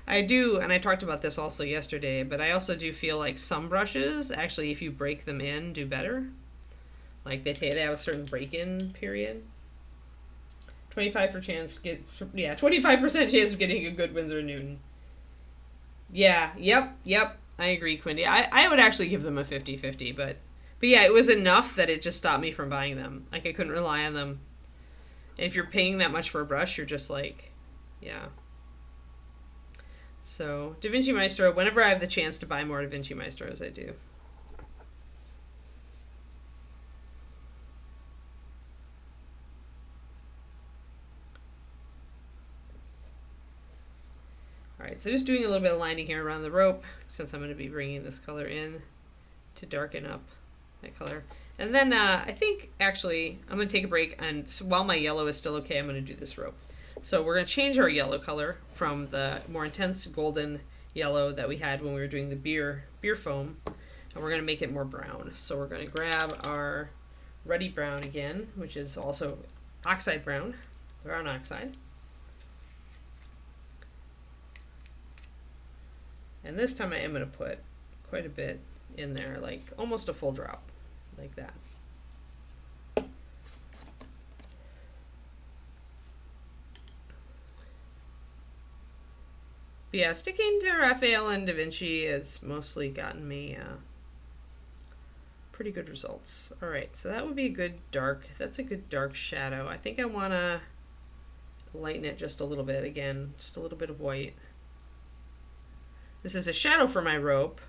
I do, and I talked about this also yesterday, but I also do feel like some brushes, actually, if you break them in, do better. Like they have a certain break-in period. 25% chance of getting a good Winsor & Newton. Yeah, yep. I agree, Quindy. I would actually give them a 50-50, but yeah, it was enough that it just stopped me from buying them. Like I couldn't rely on them. And if you're paying that much for a brush, you're just like, yeah. So, Da Vinci Maestro, whenever I have the chance to buy more Da Vinci Maestros, I do. Alright, so just doing a little bit of lining here around the rope, since I'm going to be bringing this color in to darken up that color. And then I think, actually, I'm going to take a break, and while my yellow is still okay, I'm going to do this rope. So we're going to change our yellow color from the more intense golden yellow that we had when we were doing the beer foam, and we're going to make it more brown. So we're going to grab our ruddy brown again, which is also oxide brown oxide. And this time I am going to put quite a bit in there, like almost a full drop, like that. But yeah, sticking to Raphael and Da Vinci has mostly gotten me pretty good results. Alright, so that would be a good dark, that's a good dark shadow. I think I want to lighten it just a little bit again, just a little bit of white. This is a shadow for my rope.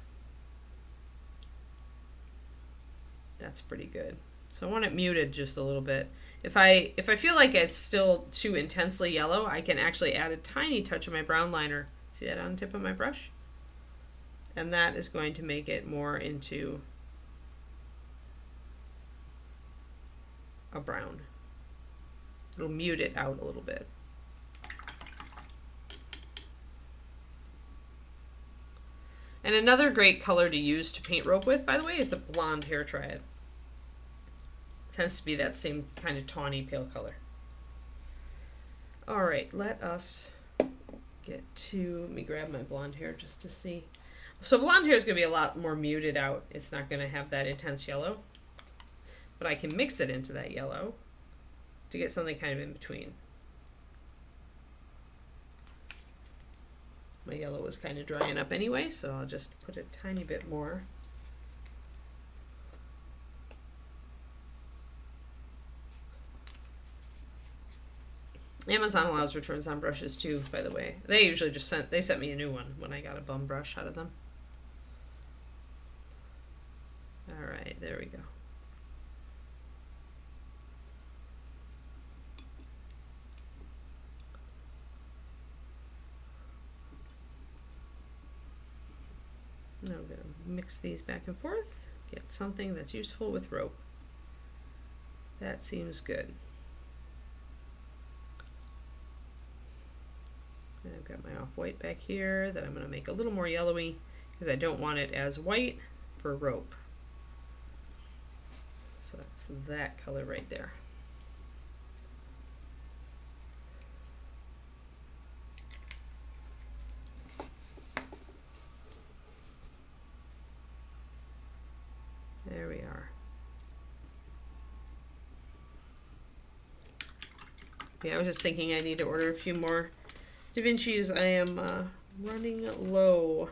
That's pretty good. So I want it muted just a little bit. If I feel like it's still too intensely yellow, I can actually add a tiny touch of my brown liner. See that on the tip of my brush? And that is going to make it more into a brown. It'll mute it out a little bit. And another great color to use to paint rope with, by the way, is the blonde hair triad. It tends to be that same kind of tawny pale color. All right, let us get to, let me grab my blonde hair just to see. So blonde hair is going to be a lot more muted out. It's not going to have that intense yellow. But I can mix it into that yellow to get something kind of in between. My yellow was kind of drying up anyway, so I'll just put a tiny bit more. Amazon allows returns on brushes too, by the way. They usually just sent me a new one when I got a bum brush out of them. All right, there we go. Now I'm going to mix these back and forth, get something that's useful with rope. That seems good. And I've got my off-white back here that I'm going to make a little more yellowy because I don't want it as white for rope. So So that's that color right there. There we are. Yeah, I was just thinking I need to order a few more Da Vinci's. I am running low.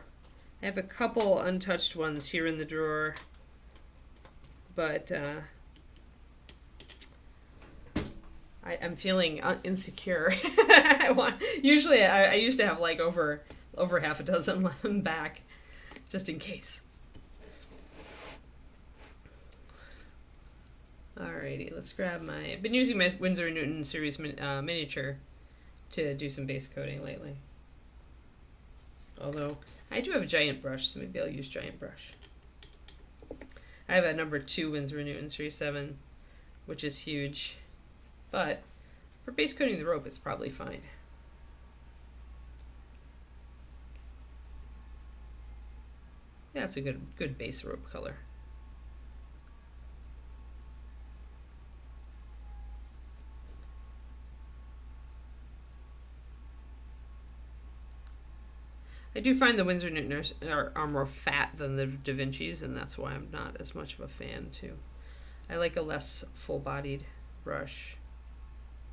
I have a couple untouched ones here in the drawer, but I'm feeling insecure. Usually I used to have like over half a dozen back, just in case. Alrighty, let's grab my... I've been using my Winsor & Newton series miniature to do some base coating lately. Although, I do have a giant brush, so maybe I'll use giant brush. I have a number 2 Winsor & Newton series 7, which is huge. But, for base coating the rope, it's probably fine. Yeah, it's a good base rope color. I do find the Winsor & Newton are more fat than the Da Vinci's, and that's why I'm not as much of a fan, too. I like a less full-bodied brush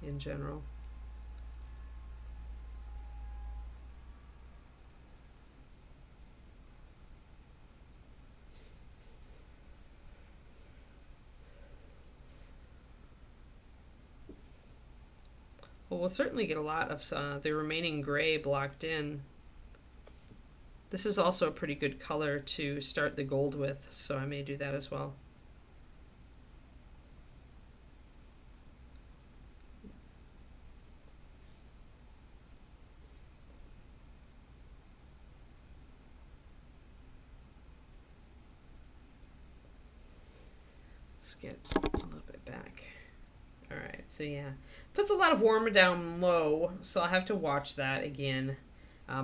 in general. Well, we'll certainly get a lot of the remaining gray blocked in. This is also a pretty good color to start the gold with, so I may do that as well. Let's get a little bit back. Alright, so yeah. Puts a lot of warmer down low, so I'll have to watch that again.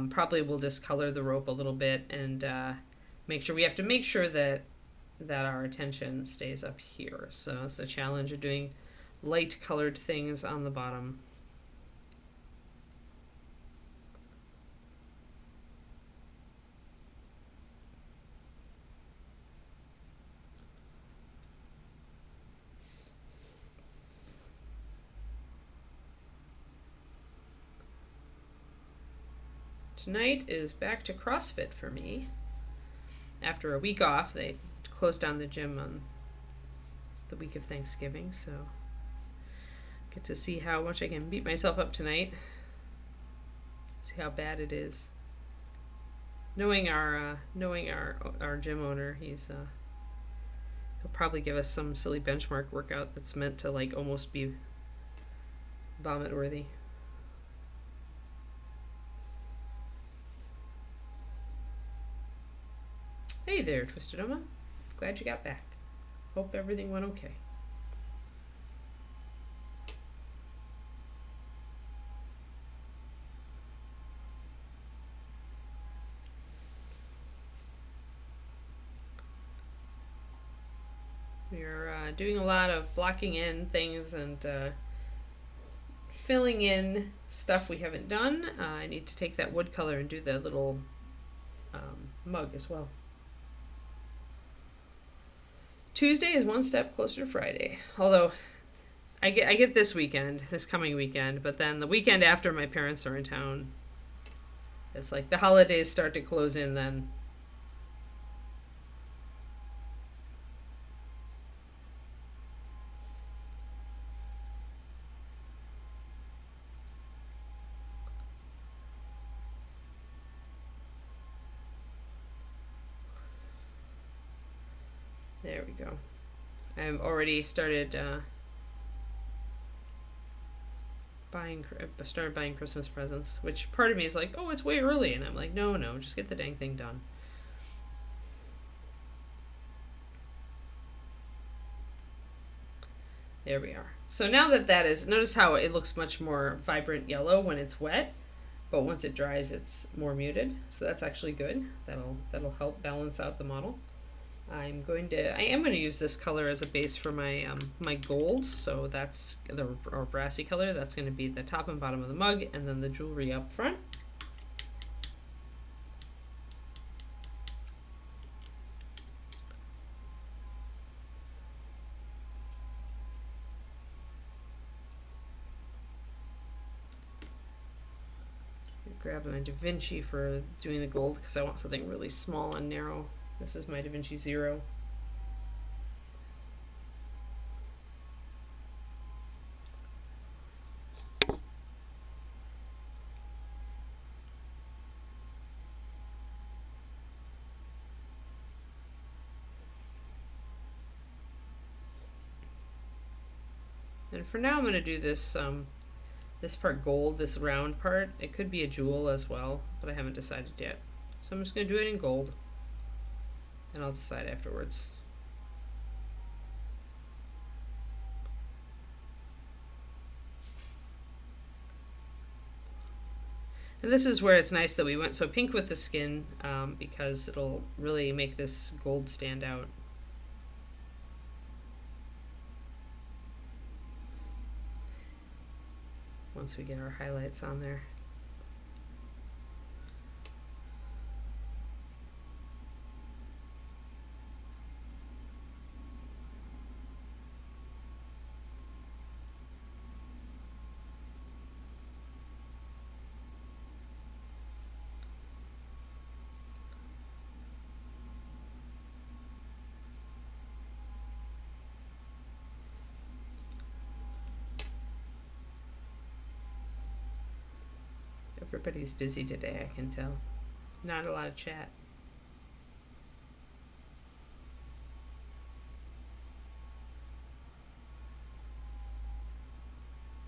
Probably we'll discolor the rope a little bit and make sure that our attention stays up here. So it's a challenge of doing light colored things on the bottom. Tonight is back to CrossFit for me. After a week off, they closed down the gym on the week of Thanksgiving, so get to see how much I can beat myself up tonight. See how bad it is. Knowing our gym owner, he'll probably give us some silly benchmark workout that's meant to like almost be vomit worthy. Hey there, Twisted Oma. Glad you got back. Hope everything went okay. We're doing a lot of blocking in things and filling in stuff we haven't done. I need to take that wood color and do the little mug as well. Tuesday is one step closer to Friday. Although I get this coming weekend, but then the weekend after my parents are in town, it's like the holidays start to close in then. There we go. I've already started buying Christmas presents, which part of me is like, oh, it's way early, and I'm like, no, just get the dang thing done. There we are. So now that is, notice how it looks much more vibrant yellow when it's wet, but once it dries, it's more muted. So that's actually good. That'll help balance out the model. I am going to use this color as a base for my my gold, so that's our brassy color. That's going to be the top and bottom of the mug, and then the jewelry up front. Grab my Da Vinci for doing the gold because I want something really small and narrow. This is my Da Vinci 0. And for now I'm going to do this this part gold, this round part. It could be a jewel as well, but I haven't decided yet. So I'm just going to do it in gold, and I'll decide afterwards. And this is where it's nice that we went so pink with the skin, because it'll really make this gold stand out. Once we get our highlights on there. Everybody's busy today, I can tell. Not a lot of chat.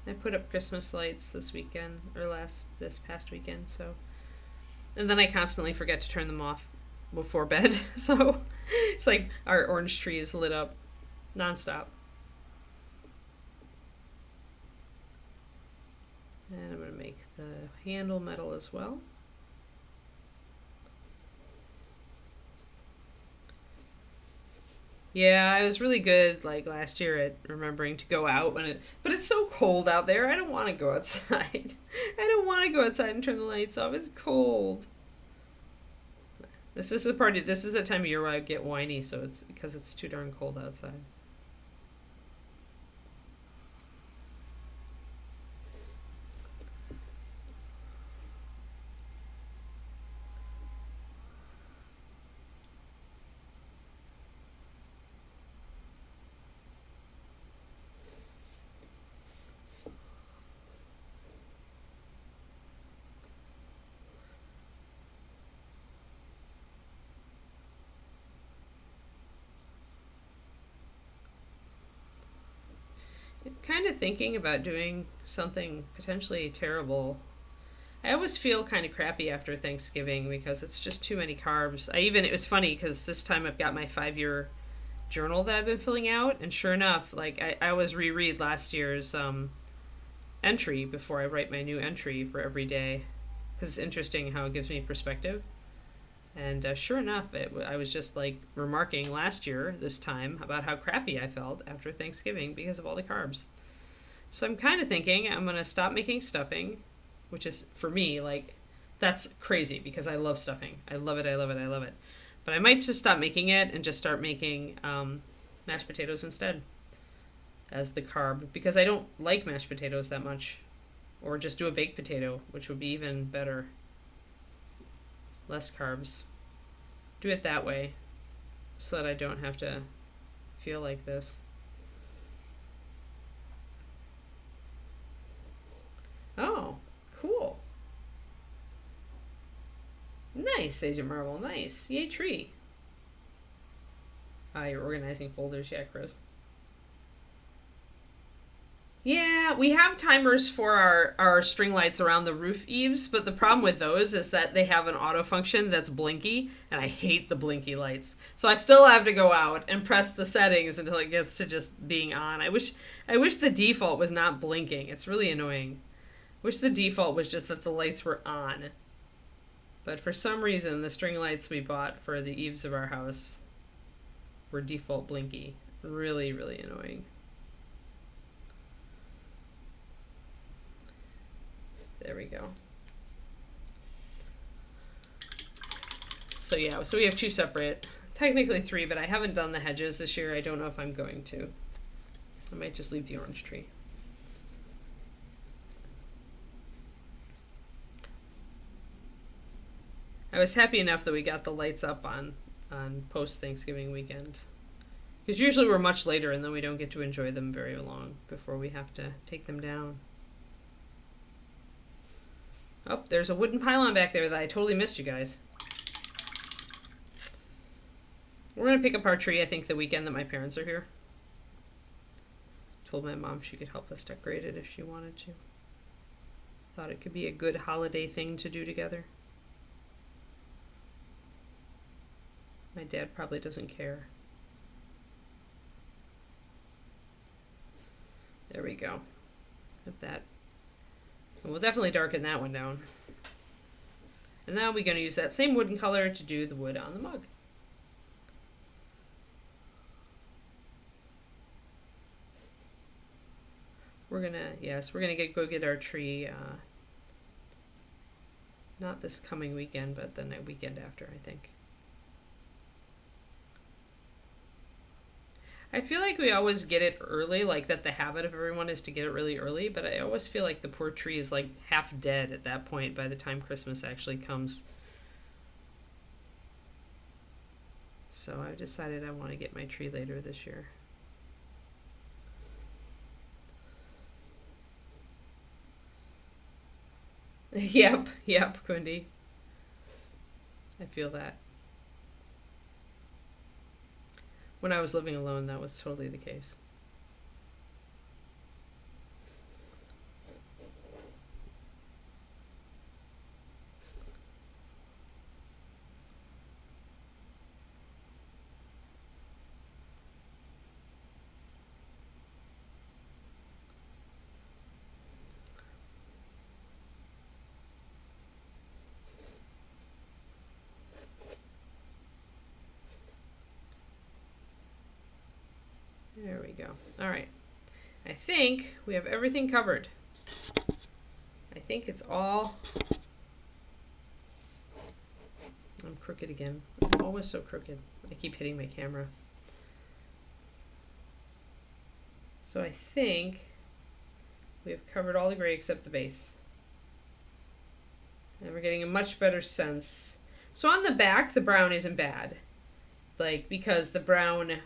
I put up Christmas lights this weekend, or this past weekend, so. And then I constantly forget to turn them off before bed, so it's like our orange tree is lit up nonstop. And I'm going to make the handle metal as well. Yeah, I was really good like last year at remembering to go out but it's so cold out there. I don't want to go outside. I don't want to go outside and turn the lights off. It's cold. This is the time of year where I get whiny, so it's because it's too darn cold outside. Kind of thinking about doing something potentially terrible. I always feel kind of crappy after Thanksgiving because it's just too many carbs. It was funny because this time I've got my 5-year journal that I've been filling out, and sure enough, like I always reread last year's entry before I write my new entry for every day, because it's interesting how it gives me perspective. And sure enough, I was just like remarking last year this time about how crappy I felt after Thanksgiving because of all the carbs. So I'm kind of thinking I'm going to stop making stuffing, which is, for me, like, that's crazy because I love stuffing. I love it, I love it, I love it. But I might just stop making it and just start making mashed potatoes instead as the carb, because I don't like mashed potatoes that much. Or just do a baked potato, which would be even better. Less carbs. Do it that way so that I don't have to feel like this. Oh, cool. Nice, Agent Marvel. Nice. Yay, tree. You're organizing folders. Yeah, Chris. Yeah, we have timers for our string lights around the roof eaves, but the problem with those is that they have an auto function that's blinky, and I hate the blinky lights. So I still have to go out and press the settings until it gets to just being on. I wish the default was not blinking. It's really annoying. Wish the default was just that the lights were on. But for some reason, the string lights we bought for the eaves of our house were default blinky. Really, really annoying. There we go. So yeah, so we have 2 separate, technically 3, but I haven't done the hedges this year. I don't know if I'm going to. I might just leave the orange tree. I was happy enough that we got the lights up on post-Thanksgiving weekend. Because usually we're much later and then we don't get to enjoy them very long before we have to take them down. Oh, there's a wooden pylon back there that I totally missed, you guys. We're going to pick up our tree, I think, the weekend that my parents are here. Told my mom she could help us decorate it if she wanted to. Thought it could be a good holiday thing to do together. My dad probably doesn't care. There we go. Got that. And we'll definitely darken that one down. And now we're going to use that same wooden color to do the wood on the mug. We're gonna, yes, we're gonna go get our tree, not this coming weekend, but the weekend after, I think. I feel like we always get it early, like that the habit of everyone is to get it really early, but I always feel like the poor tree is like half dead at that point by the time Christmas actually comes. So I've decided I want to get my tree later this year. Yep, Kundi. I feel that. When I was living alone, that was totally the case. There we go. All right. I think we have everything covered. I think it's all... I'm crooked again. I'm always so crooked. I keep hitting my camera. So I think we have covered all the gray except the base. And we're getting a much better sense. So on the back, the brown isn't bad. Like, because the brown,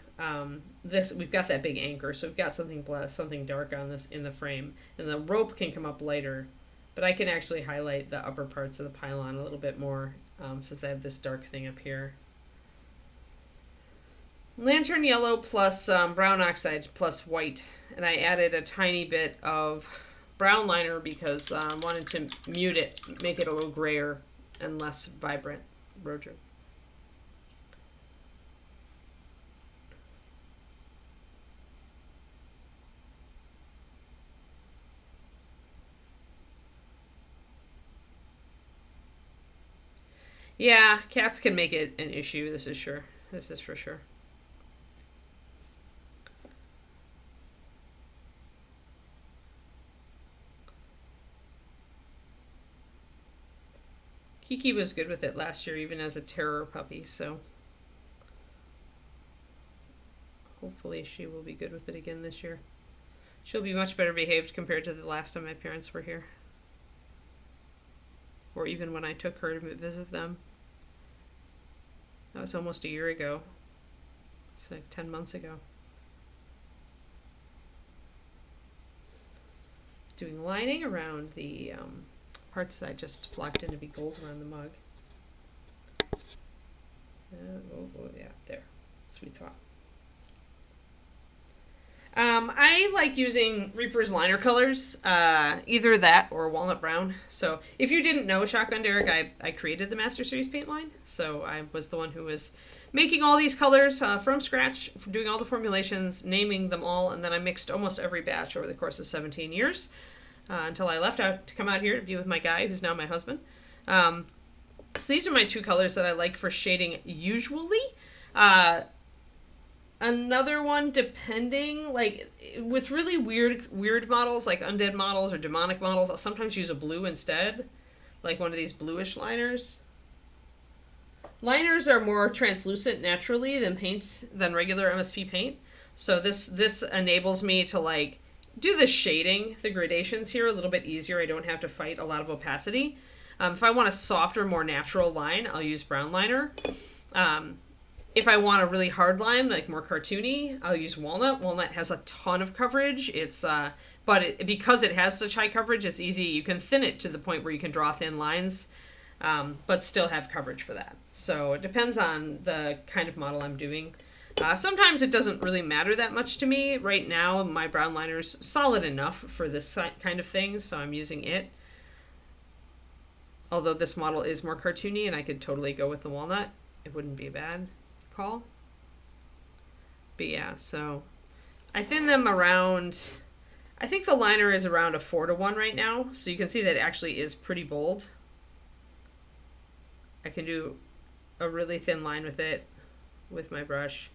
we've got that big anchor, so we've got something dark on this in the frame, and the rope can come up lighter, but I can actually highlight the upper parts of the pylon a little bit more, since I have this dark thing up here. Lantern yellow plus brown oxide plus white, and I added a tiny bit of brown liner because I wanted to mute it, make it a little grayer and less vibrant roger. Yeah, cats can make it an issue, this is sure. This is for sure. Kiki was good with it last year, even as a terror puppy, so hopefully she will be good with it again this year. She'll be much better behaved compared to the last time my parents were here. Or even when I took her to visit them. That was almost a year ago. It's like 10 months ago. Doing lining around the parts that I just blocked in to be gold around the mug. Yeah, there. Sweet spot. I like using Reaper's liner colors, either that or walnut brown. So if you didn't know Shotgun Derek, I created the Master Series paint line. So I was the one who was making all these colors from scratch, doing all the formulations, naming them all, and then I mixed almost every batch over the course of 17 years until I left out to come out here to be with my guy, who's now my husband. So these are my 2 colors that I like for shading usually. Another one, depending, like, with really weird models, like undead models or demonic models, I'll sometimes use a blue instead, like one of these bluish liners. Liners are more translucent naturally than regular MSP paint, so this enables me to, like, do the shading, the gradations here a little bit easier. I don't have to fight a lot of opacity. If I want a softer, more natural line, I'll use brown liner. If I want a really hard line, like more cartoony, I'll use walnut. Walnut has a ton of coverage. Because it has such high coverage, it's easy. You can thin it to the point where you can draw thin lines, but still have coverage for that. So it depends on the kind of model I'm doing. Sometimes it doesn't really matter that much to me. Right now, my brown liner's solid enough for this kind of thing, so I'm using it. Although this model is more cartoony and I could totally go with the walnut, it wouldn't be a bad call. But yeah, so I thin them around, I think the liner is around a 4:1 right now, so you can see that it actually is pretty bold. I can do a really thin line with it with my brush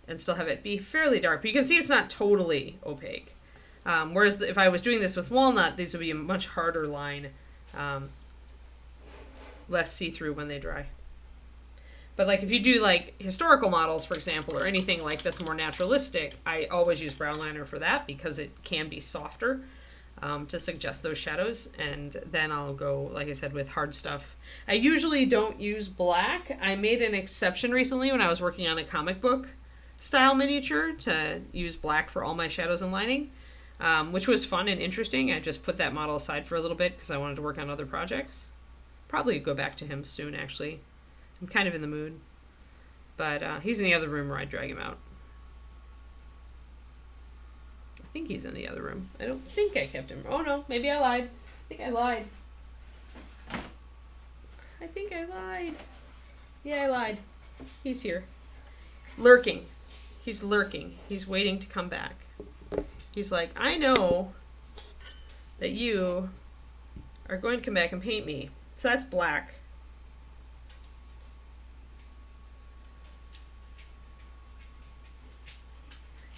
and still have it be fairly dark, but you can see it's not totally opaque. Whereas if I was doing this with walnut, these would be a much harder line, less see-through when they dry. But like if you do like historical models, for example, or anything like that's more naturalistic, I always use brown liner for that because it can be softer to suggest those shadows. And then I'll go, like I said, with hard stuff. I usually don't use black. I made an exception recently when I was working on a comic book style miniature to use black for all my shadows and lining, which was fun and interesting. I just put that model aside for a little bit because I wanted to work on other projects. Probably go back to him soon, actually. I'm kind of in the mood. But he's in the other room where I drag him out. I think he's in the other room. I don't think I kept him. Oh no, maybe I lied. I think I lied. Yeah, I lied. He's here. Lurking. He's lurking. He's waiting to come back. He's like, I know that you are going to come back and paint me. So that's black.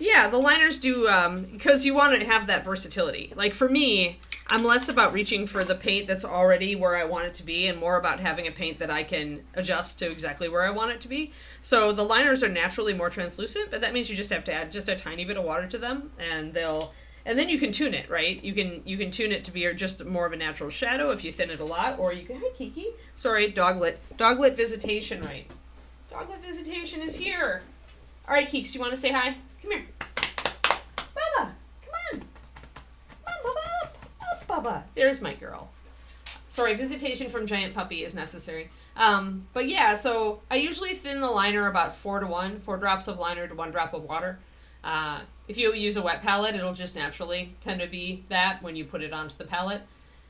Yeah, the liners do, because you want to have that versatility. Like for me, I'm less about reaching for the paint that's already where I want it to be and more about having a paint that I can adjust to exactly where I want it to be. So the liners are naturally more translucent, but that means you just have to add just a tiny bit of water to them and then you can tune it, right? You can tune it to be just more of a natural shadow if you thin it a lot, or you can, hi Kiki. Sorry, doglet. Doglet visitation, right? Doglet visitation is here. All right, Keeks, you want to say hi? Come here. Bubba, come on. Come on, Bubba. Up, Bubba. There's my girl. Sorry, visitation from Giant Puppy is necessary. But yeah, so I usually thin the liner about 4:1, 4 drops of liner to 1 drop of water. If you use a wet palette, it'll just naturally tend to be that when you put it onto the palette.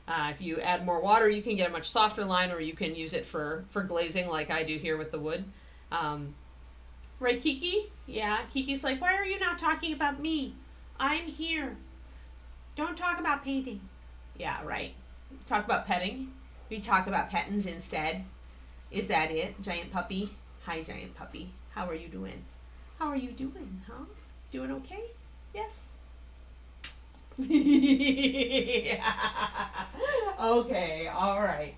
If you add more water, you can get a much softer line, or you can use it for glazing like I do here with the wood. Right, Kiki? Yeah, Kiki's like, why are you not talking about me? I'm here. Don't talk about painting. Yeah, right. Talk about petting. We talk about pettins instead. Is that it, Giant Puppy? Hi, Giant Puppy. How are you doing? How are you doing, huh? Doing okay? Yes? Okay, all right.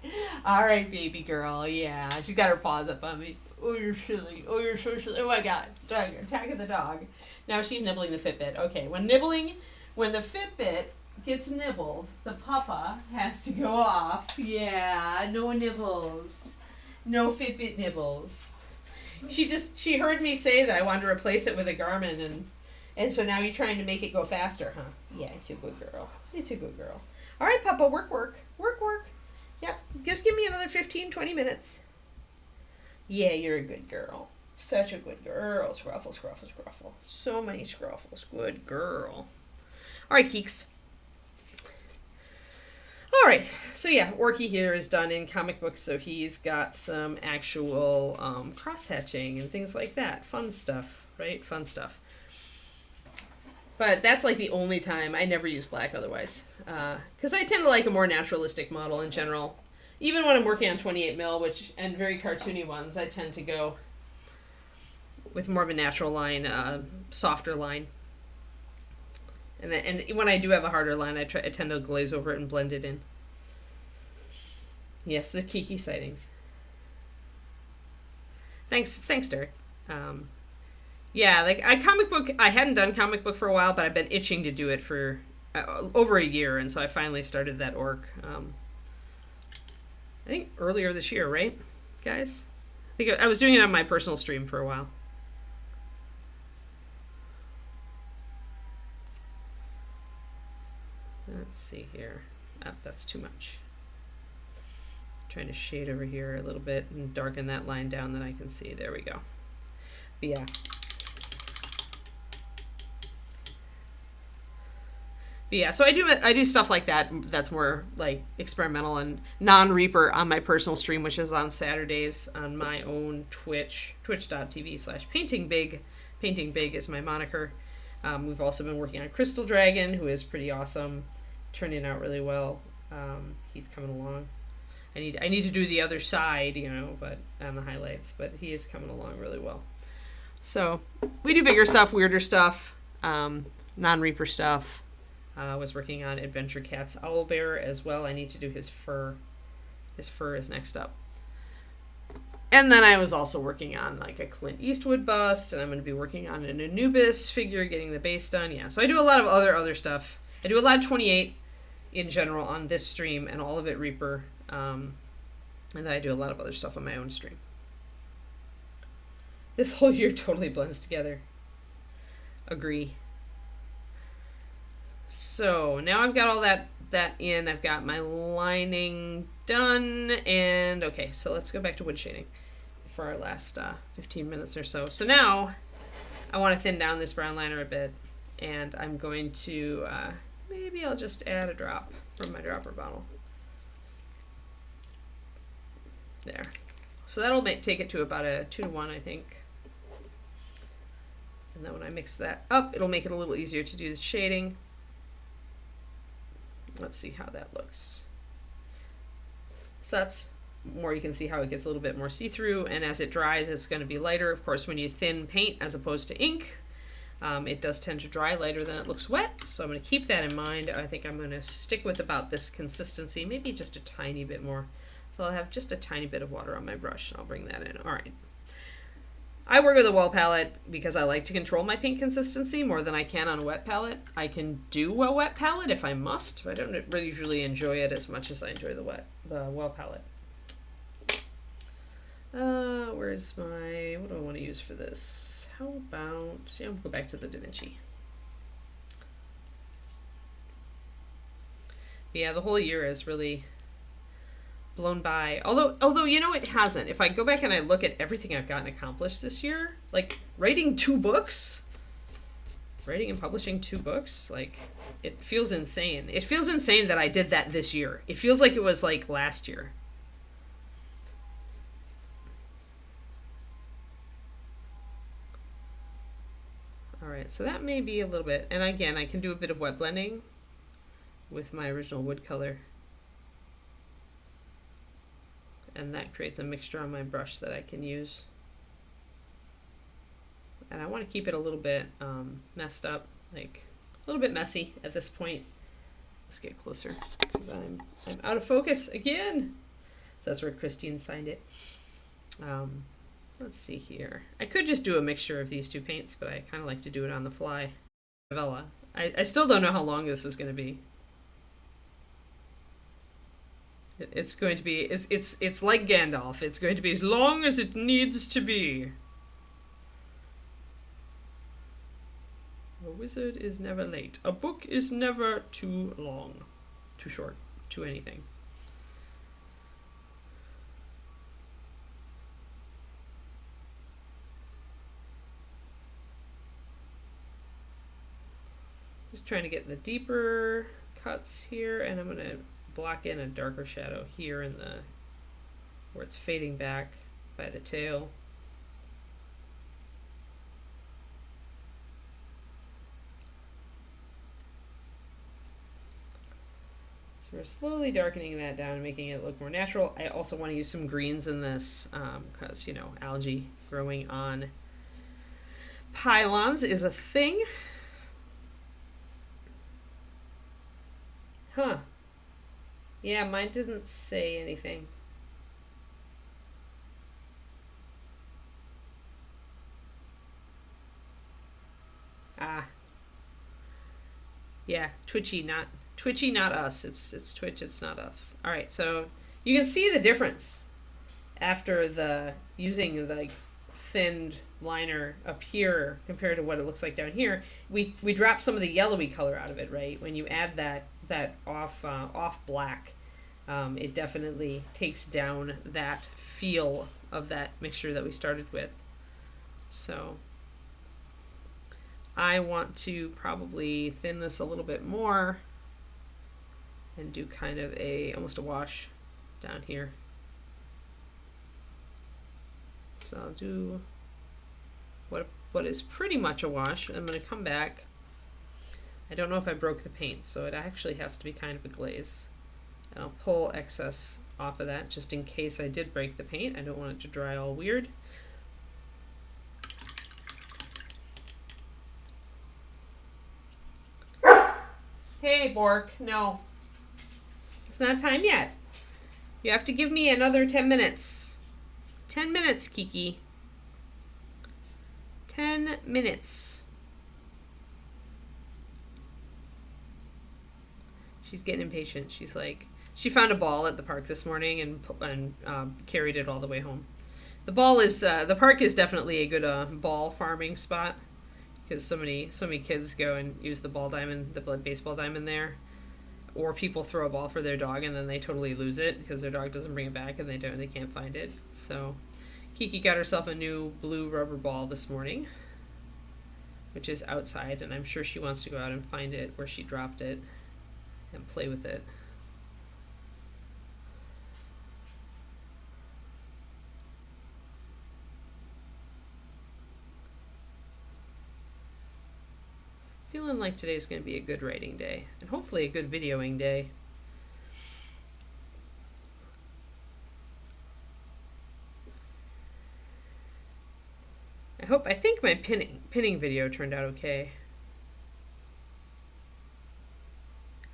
All right, baby girl. Yeah, she got her paws up on me. Oh, you're silly. Oh, you're so silly. Oh, my God. Dog, attack of the dog. Now she's nibbling the Fitbit. Okay, when the Fitbit gets nibbled, the papa has to go off. Yeah, no nibbles. No Fitbit nibbles. She heard me say that I wanted to replace it with a Garmin, and so now you're trying to make it go faster, huh? Yeah, it's a good girl. It's a good girl. All right, Papa, work. Yep, just give me another 15, 20 minutes. Yeah, you're a good girl. Such a good girl. Scruffle. So many scruffles. Good girl. All right, Keeks. All right, so yeah, Orky here is done in comic books, so he's got some actual cross-hatching and things like that. Fun stuff, right? Fun stuff. But that's like the only time. I never use black otherwise. Because I tend to like a more naturalistic model in general. Even when I'm working on 28 mil, and very cartoony ones, I tend to go with more of a natural line, softer line. And when I do have a harder line, I tend to glaze over it and blend it in. Yes, the Kiki sightings. Thanks, Derek. Yeah, like I hadn't done comic book for a while, but I've been itching to do it for over a year, and so I finally started that orc. I think earlier this year, right, guys? I think I was doing it on my personal stream for a while. Let's see here. Oh, that's too much. Trying to shade over here a little bit and darken that line down that I can see. There we go. But yeah. But yeah, so I do stuff like that that's more like experimental and non-Reaper on my personal stream, which is on Saturdays on my own Twitch, twitch.tv/paintingbig. Painting Big is my moniker. We've also been working on Crystal Dragon, who is pretty awesome, turning out really well. He's coming along. I need to do the other side, but on the highlights, but he is coming along really well. So we do bigger stuff, weirder stuff, non-Reaper stuff. I was working on Adventure Cat's Owlbear as well. I need to do his fur. His fur is next up. And then I was also working on like a Clint Eastwood bust, and I'm going to be working on an Anubis figure, getting the base done. Yeah, so I do a lot of other stuff. I do a lot of 28 in general on this stream, and all of it Reaper. And then I do a lot of other stuff on my own stream. This whole year totally blends together. Agree. So now I've got all that in. I've got my lining done, and okay, so let's go back to wood shading for our last 15 minutes or so. So now I want to thin down this brown liner a bit, and I'm going to maybe I'll just add a drop from my dropper bottle. There. So that'll take it to about a 2-to-1, I think. And then when I mix that up, it'll make it a little easier to do the shading. Let's see how that looks. So that's more, you can see how it gets a little bit more see-through, and as it dries, it's going to be lighter. Of course, when you thin paint as opposed to ink, it does tend to dry lighter than it looks wet. So I'm going to keep that in mind. I think I'm going to stick with about this consistency, maybe just a tiny bit more. So I'll have just a tiny bit of water on my brush, and I'll bring that in. All right. I work with a wall palette because I like to control my paint consistency more than I can on a wet palette. I can do a wet palette if I must, but I don't really usually enjoy it as much as I enjoy the wall palette. Where's my, what do I want to use for this? How about, yeah, we'll go back to the Da Vinci. Yeah, the whole year is really blown by. Although it hasn't. If I go back and I look at everything I've gotten accomplished this year, like writing and publishing 2 books, like it feels insane. It feels insane that I did that this year. It feels like it was like last year. All right, so that may be a little bit, and again, I can do a bit of wet blending with my original wood color. And that creates a mixture on my brush that I can use. And I want to keep it a little bit messed up, like a little bit messy at this point. Let's get closer because I'm out of focus again. So that's where Christine signed it. Let's see here. I could just do a mixture of these 2 paints, but I kind of like to do it on the fly. Novella. I still don't know how long this is going to be. It's going to be, it's like Gandalf. It's going to be as long as it needs to be. A wizard is never late. A book is never too long. Too short. Too anything. Just trying to get the deeper cuts here, and I'm going to block in a darker shadow here in the where it's fading back by the tail. So we're slowly darkening that down and making it look more natural. I also want to use some greens in this because algae growing on pylons is a thing. Huh. Yeah, mine doesn't say anything. Ah. Yeah, Twitchy, not us. It's Twitch, it's not us. All right, so you can see the difference after the using the thinned liner up here compared to what it looks like down here. We drop some of the yellowy color out of it, right? When you add that off black, it definitely takes down that feel of that mixture that we started with. So I want to probably thin this a little bit more and do kind of almost a wash down here. So I'll do what is pretty much a wash. I'm going to come back. I don't know if I broke the paint, so it actually has to be kind of a glaze. And I'll pull excess off of that just in case I did break the paint. I don't want it to dry all weird. Hey, Bork, no. It's not time yet. You have to give me another 10 minutes. 10 minutes, Kiki. 10 minutes. She's getting impatient. She's like, she found a ball at the park this morning and carried it all the way home. The park is definitely a good ball farming spot because so many kids go and use the baseball diamond there. Or people throw a ball for their dog and then they totally lose it because their dog doesn't bring it back and they can't find it. So Kiki got herself a new blue rubber ball this morning, which is outside, and I'm sure she wants to go out and find it where she dropped it and play with it. Feeling like today's going to be a good writing day, and hopefully a good videoing day. I think my pinning video turned out okay.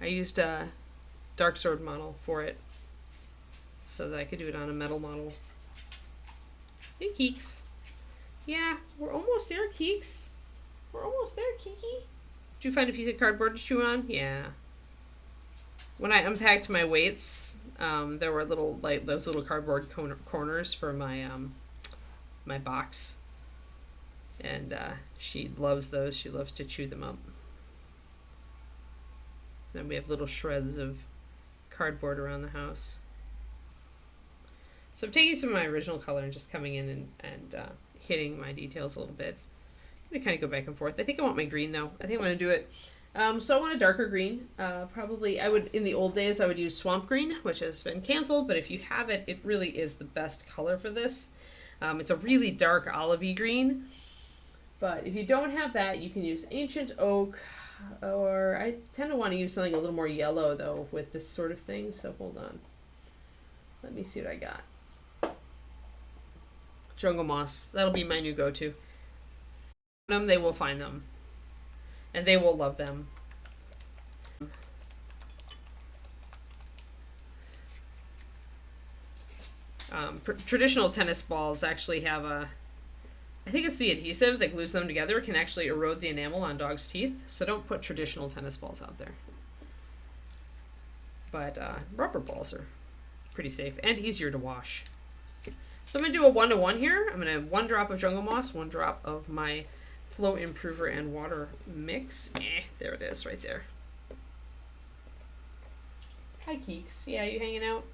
I used a dark sword model for it so that I could do it on a metal model. Hey, Keeks. Yeah, we're almost there, Keeks. We're almost there, Kiki. Did you find a piece of cardboard to chew on? Yeah. When I unpacked my weights, there were those little cardboard corners for my my box, and she loves those. She loves to chew them up. Then we have little shreds of cardboard around the house. So I'm taking some of my original color and just coming in and hitting my details a little bit. I'm going to kind of go back and forth. I think I want my green, though. I think I'm going to do it. So I want a darker green. Probably, in the old days, I would use swamp green, which has been canceled. But if you have it, it really is the best color for this. It's a really dark olivey green. But if you don't have that, you can use ancient oak. Or I tend to want to use something a little more yellow, though, with this sort of thing. So hold on. Let me see what I got. Jungle moss. That'll be my new go-to. They will find them. And they will love them. Traditional tennis balls actually have I think it's the adhesive that glues them together can actually erode the enamel on dogs' teeth. So don't put traditional tennis balls out there. But rubber balls are pretty safe and easier to wash. So I'm going to do a 1-to-1 here. I'm going to have 1 drop of jungle moss, 1 drop of my flow improver and water mix. There it is right there. Hi, Keeks. Yeah, you hanging out?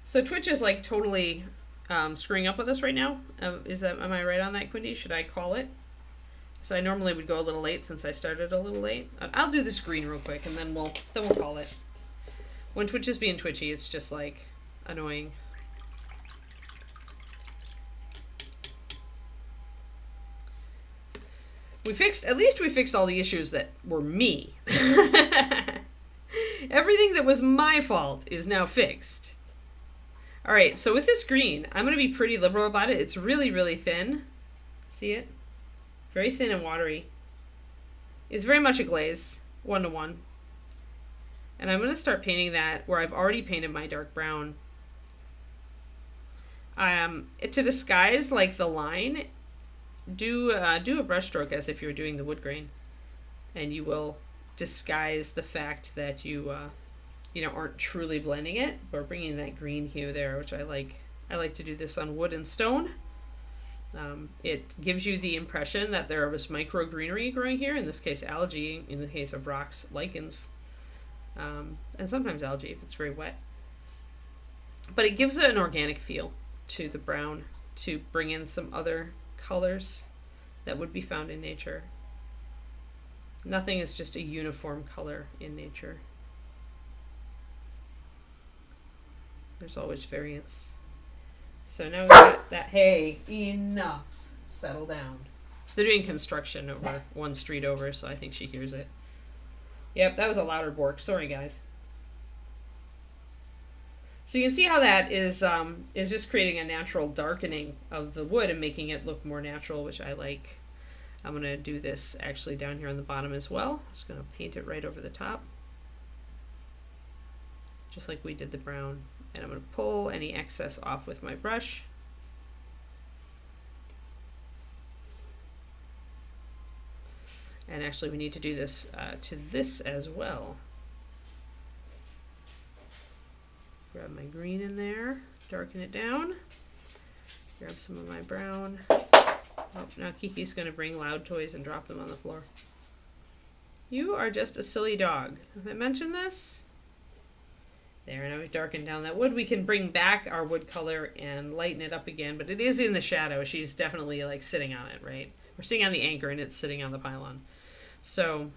So Twitch is like totally screwing up with us right now. Am I right on that, Quindy? Should I call it? So I normally would go a little late since I started a little late. I'll do the screen real quick and then we'll call it. When Twitch is being twitchy, it's just like annoying. At least we fixed all the issues that were me. Everything that was my fault is now fixed. All right, so with this green, I'm going to be pretty liberal about it. It's really, really thin. See it? Very thin and watery. It's very much a glaze, 1-to-1. And I'm going to start painting that where I've already painted my dark brown. To disguise like the line, do a brush stroke as if you were doing the wood grain, and you will disguise the fact that you aren't truly blending it, but bringing that green hue there, which I like. I like to do this on wood and stone. It gives you the impression that there was micro greenery growing here, in this case algae, in the case of rocks, lichens, and sometimes algae if it's very wet. But it gives it an organic feel to the brown to bring in some other colors that would be found in nature. Nothing is just a uniform color in nature. There's always variance. So now we've got that. Hey, enough. Settle down. They're doing construction over one street over, so I think she hears it. Yep, that was a louder bork. Sorry, guys. So you can see how that is just creating a natural darkening of the wood and making it look more natural, which I like. I'm going to do this actually down here on the bottom as well. Just going to paint it right over the top, just like we did the brown. And I'm going to pull any excess off with my brush. And actually we need to do this to this as well. Grab my green in there, darken it down. Grab some of my brown. Oh, now Kiki's going to bring loud toys and drop them on the floor. You are just a silly dog. Have I mentioned this? There, now we've darkened down that wood. We can bring back our wood color and lighten it up again, but it is in the shadow. She's definitely like sitting on it, right? We're sitting on the anchor and it's sitting on the pylon. So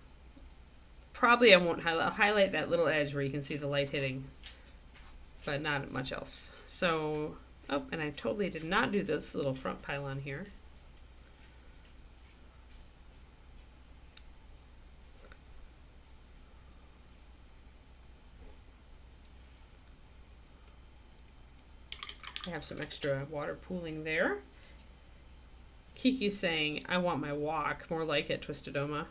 probably I won't highlight. I'll highlight that little edge where you can see the light hitting, but not much else. So, oh, and I totally did not do this little front pylon here. I have some extra water pooling there. Kiki's saying, I want my walk. More like it, Twistedoma.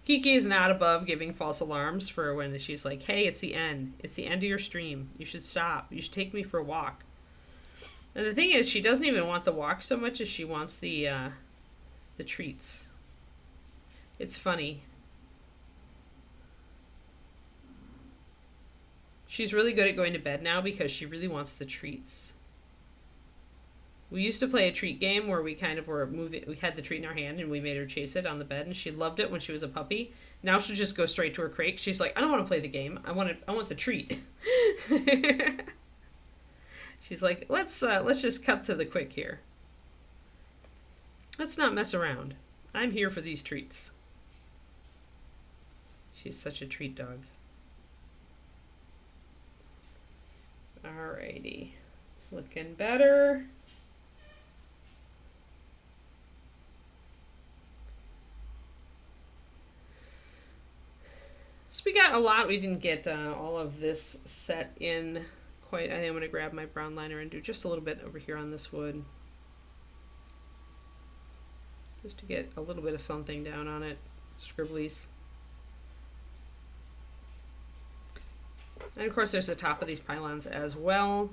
Kiki is not above giving false alarms for when she's like, hey, it's the end. It's the end of your stream. You should stop. You should take me for a walk. And the thing is, she doesn't even want the walk so much as she wants the treats. It's funny. She's really good at going to bed now because she really wants the treats. We used to play a treat game where we kind of were moving, we had the treat in our hand and we made her chase it on the bed, and she loved it when she was a puppy. Now she'll just go straight to her crate. She's like, I don't want to play the game. I want the treat. She's like, let's just cut to the quick here. Let's not mess around. I'm here for these treats. She's such a treat dog. Alrighty, looking better. So we got a lot. We didn't get all of this set in quite. I think I'm going to grab my brown liner and do just a little bit over here on this wood, just to get a little bit of something down on it, scribblies. And of course there's the top of these pylons as well.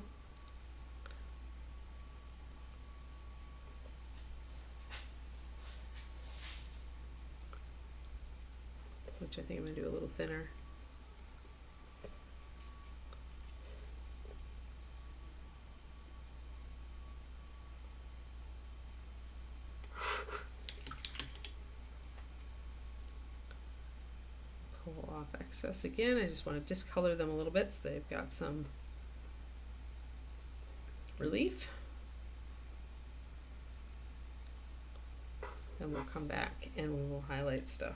Which I think I'm going to do a little thinner. Pull off excess again. I just want to discolor them a little bit so they've got some relief. Then we'll come back and we will highlight stuff.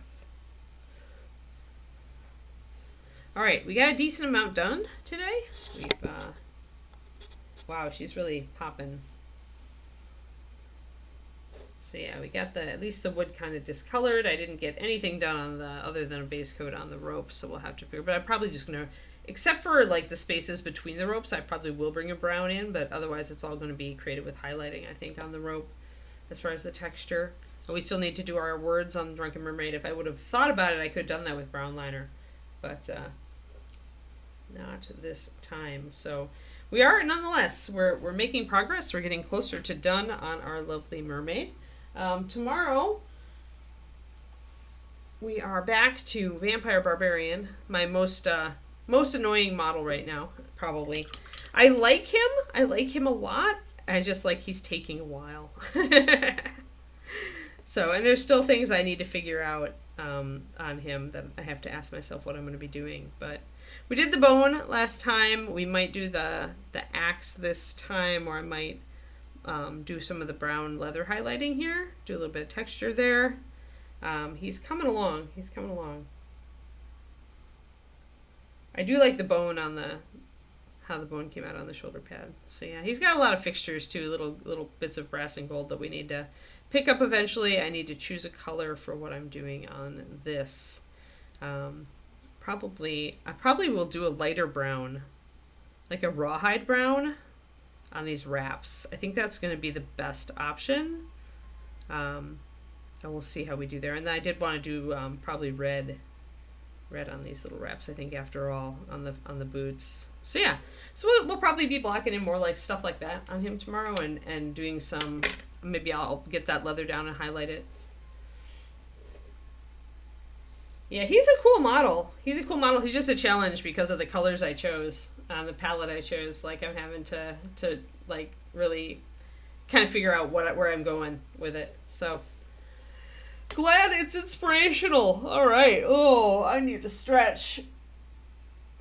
All right, we got a decent amount done today. We've, wow, she's really popping. So yeah, we got at least the wood kind of discolored. I didn't get anything done on other than a base coat on the ropes, so we'll have to figure. But I'm probably just gonna, except for like the spaces between the ropes, I probably will bring a brown in, but otherwise it's all gonna be created with highlighting, I think, on the rope. as far as the texture. And we still need to do our words on Drunken Mermaid. If I would have thought about it, I could have done that with brown liner, but not this time. So we are, nonetheless, we're making progress. We're getting closer to done on our lovely mermaid. Tomorrow we are back to Vampire Barbarian, my most annoying model right now, probably. I like him a lot. I just like he's taking a while. So, and there's still things I need to figure out on him that I have to ask myself what I'm going to be doing. But we did the bone last time. We might do the axe this time, or I might do some of the brown leather highlighting here. Do a little bit of texture there. He's coming along. He's coming along. I do like the bone on how the bone came out on the shoulder pad. So yeah, he's got a lot of fixtures too, little bits of brass and gold that we need to pick up eventually. I need to choose a color for what I'm doing on this. I probably will do a lighter brown, like a rawhide brown on these wraps. I think that's going to be the best option. And we'll see how we do there. And then I did want to do probably red on these little wraps, I think, after all, on the boots. So yeah, so we'll probably be blocking in more like stuff like that on him tomorrow, and doing some, maybe I'll get that leather down and highlight it. Yeah, he's a cool model. He's just a challenge because of the colors I chose, the palette I chose. Like, I'm having to like really kind of figure out where I'm going with it. So glad it's inspirational. All right. Oh, I need to stretch.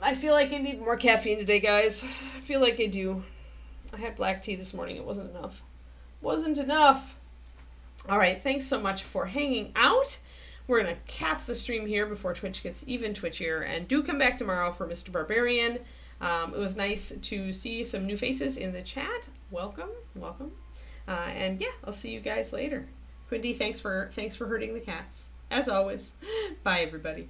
I feel like I need more caffeine today, guys. I feel like I do. I had black tea this morning. It wasn't enough. Wasn't enough. All right. Thanks so much for hanging out. We're going to cap the stream here before Twitch gets even twitchier. And do come back tomorrow for Mr. Barbarian. It was nice to see some new faces in the chat. Welcome. Welcome. And yeah, I'll see you guys later. Quindy, thanks for herding the cats. As always. Bye, everybody.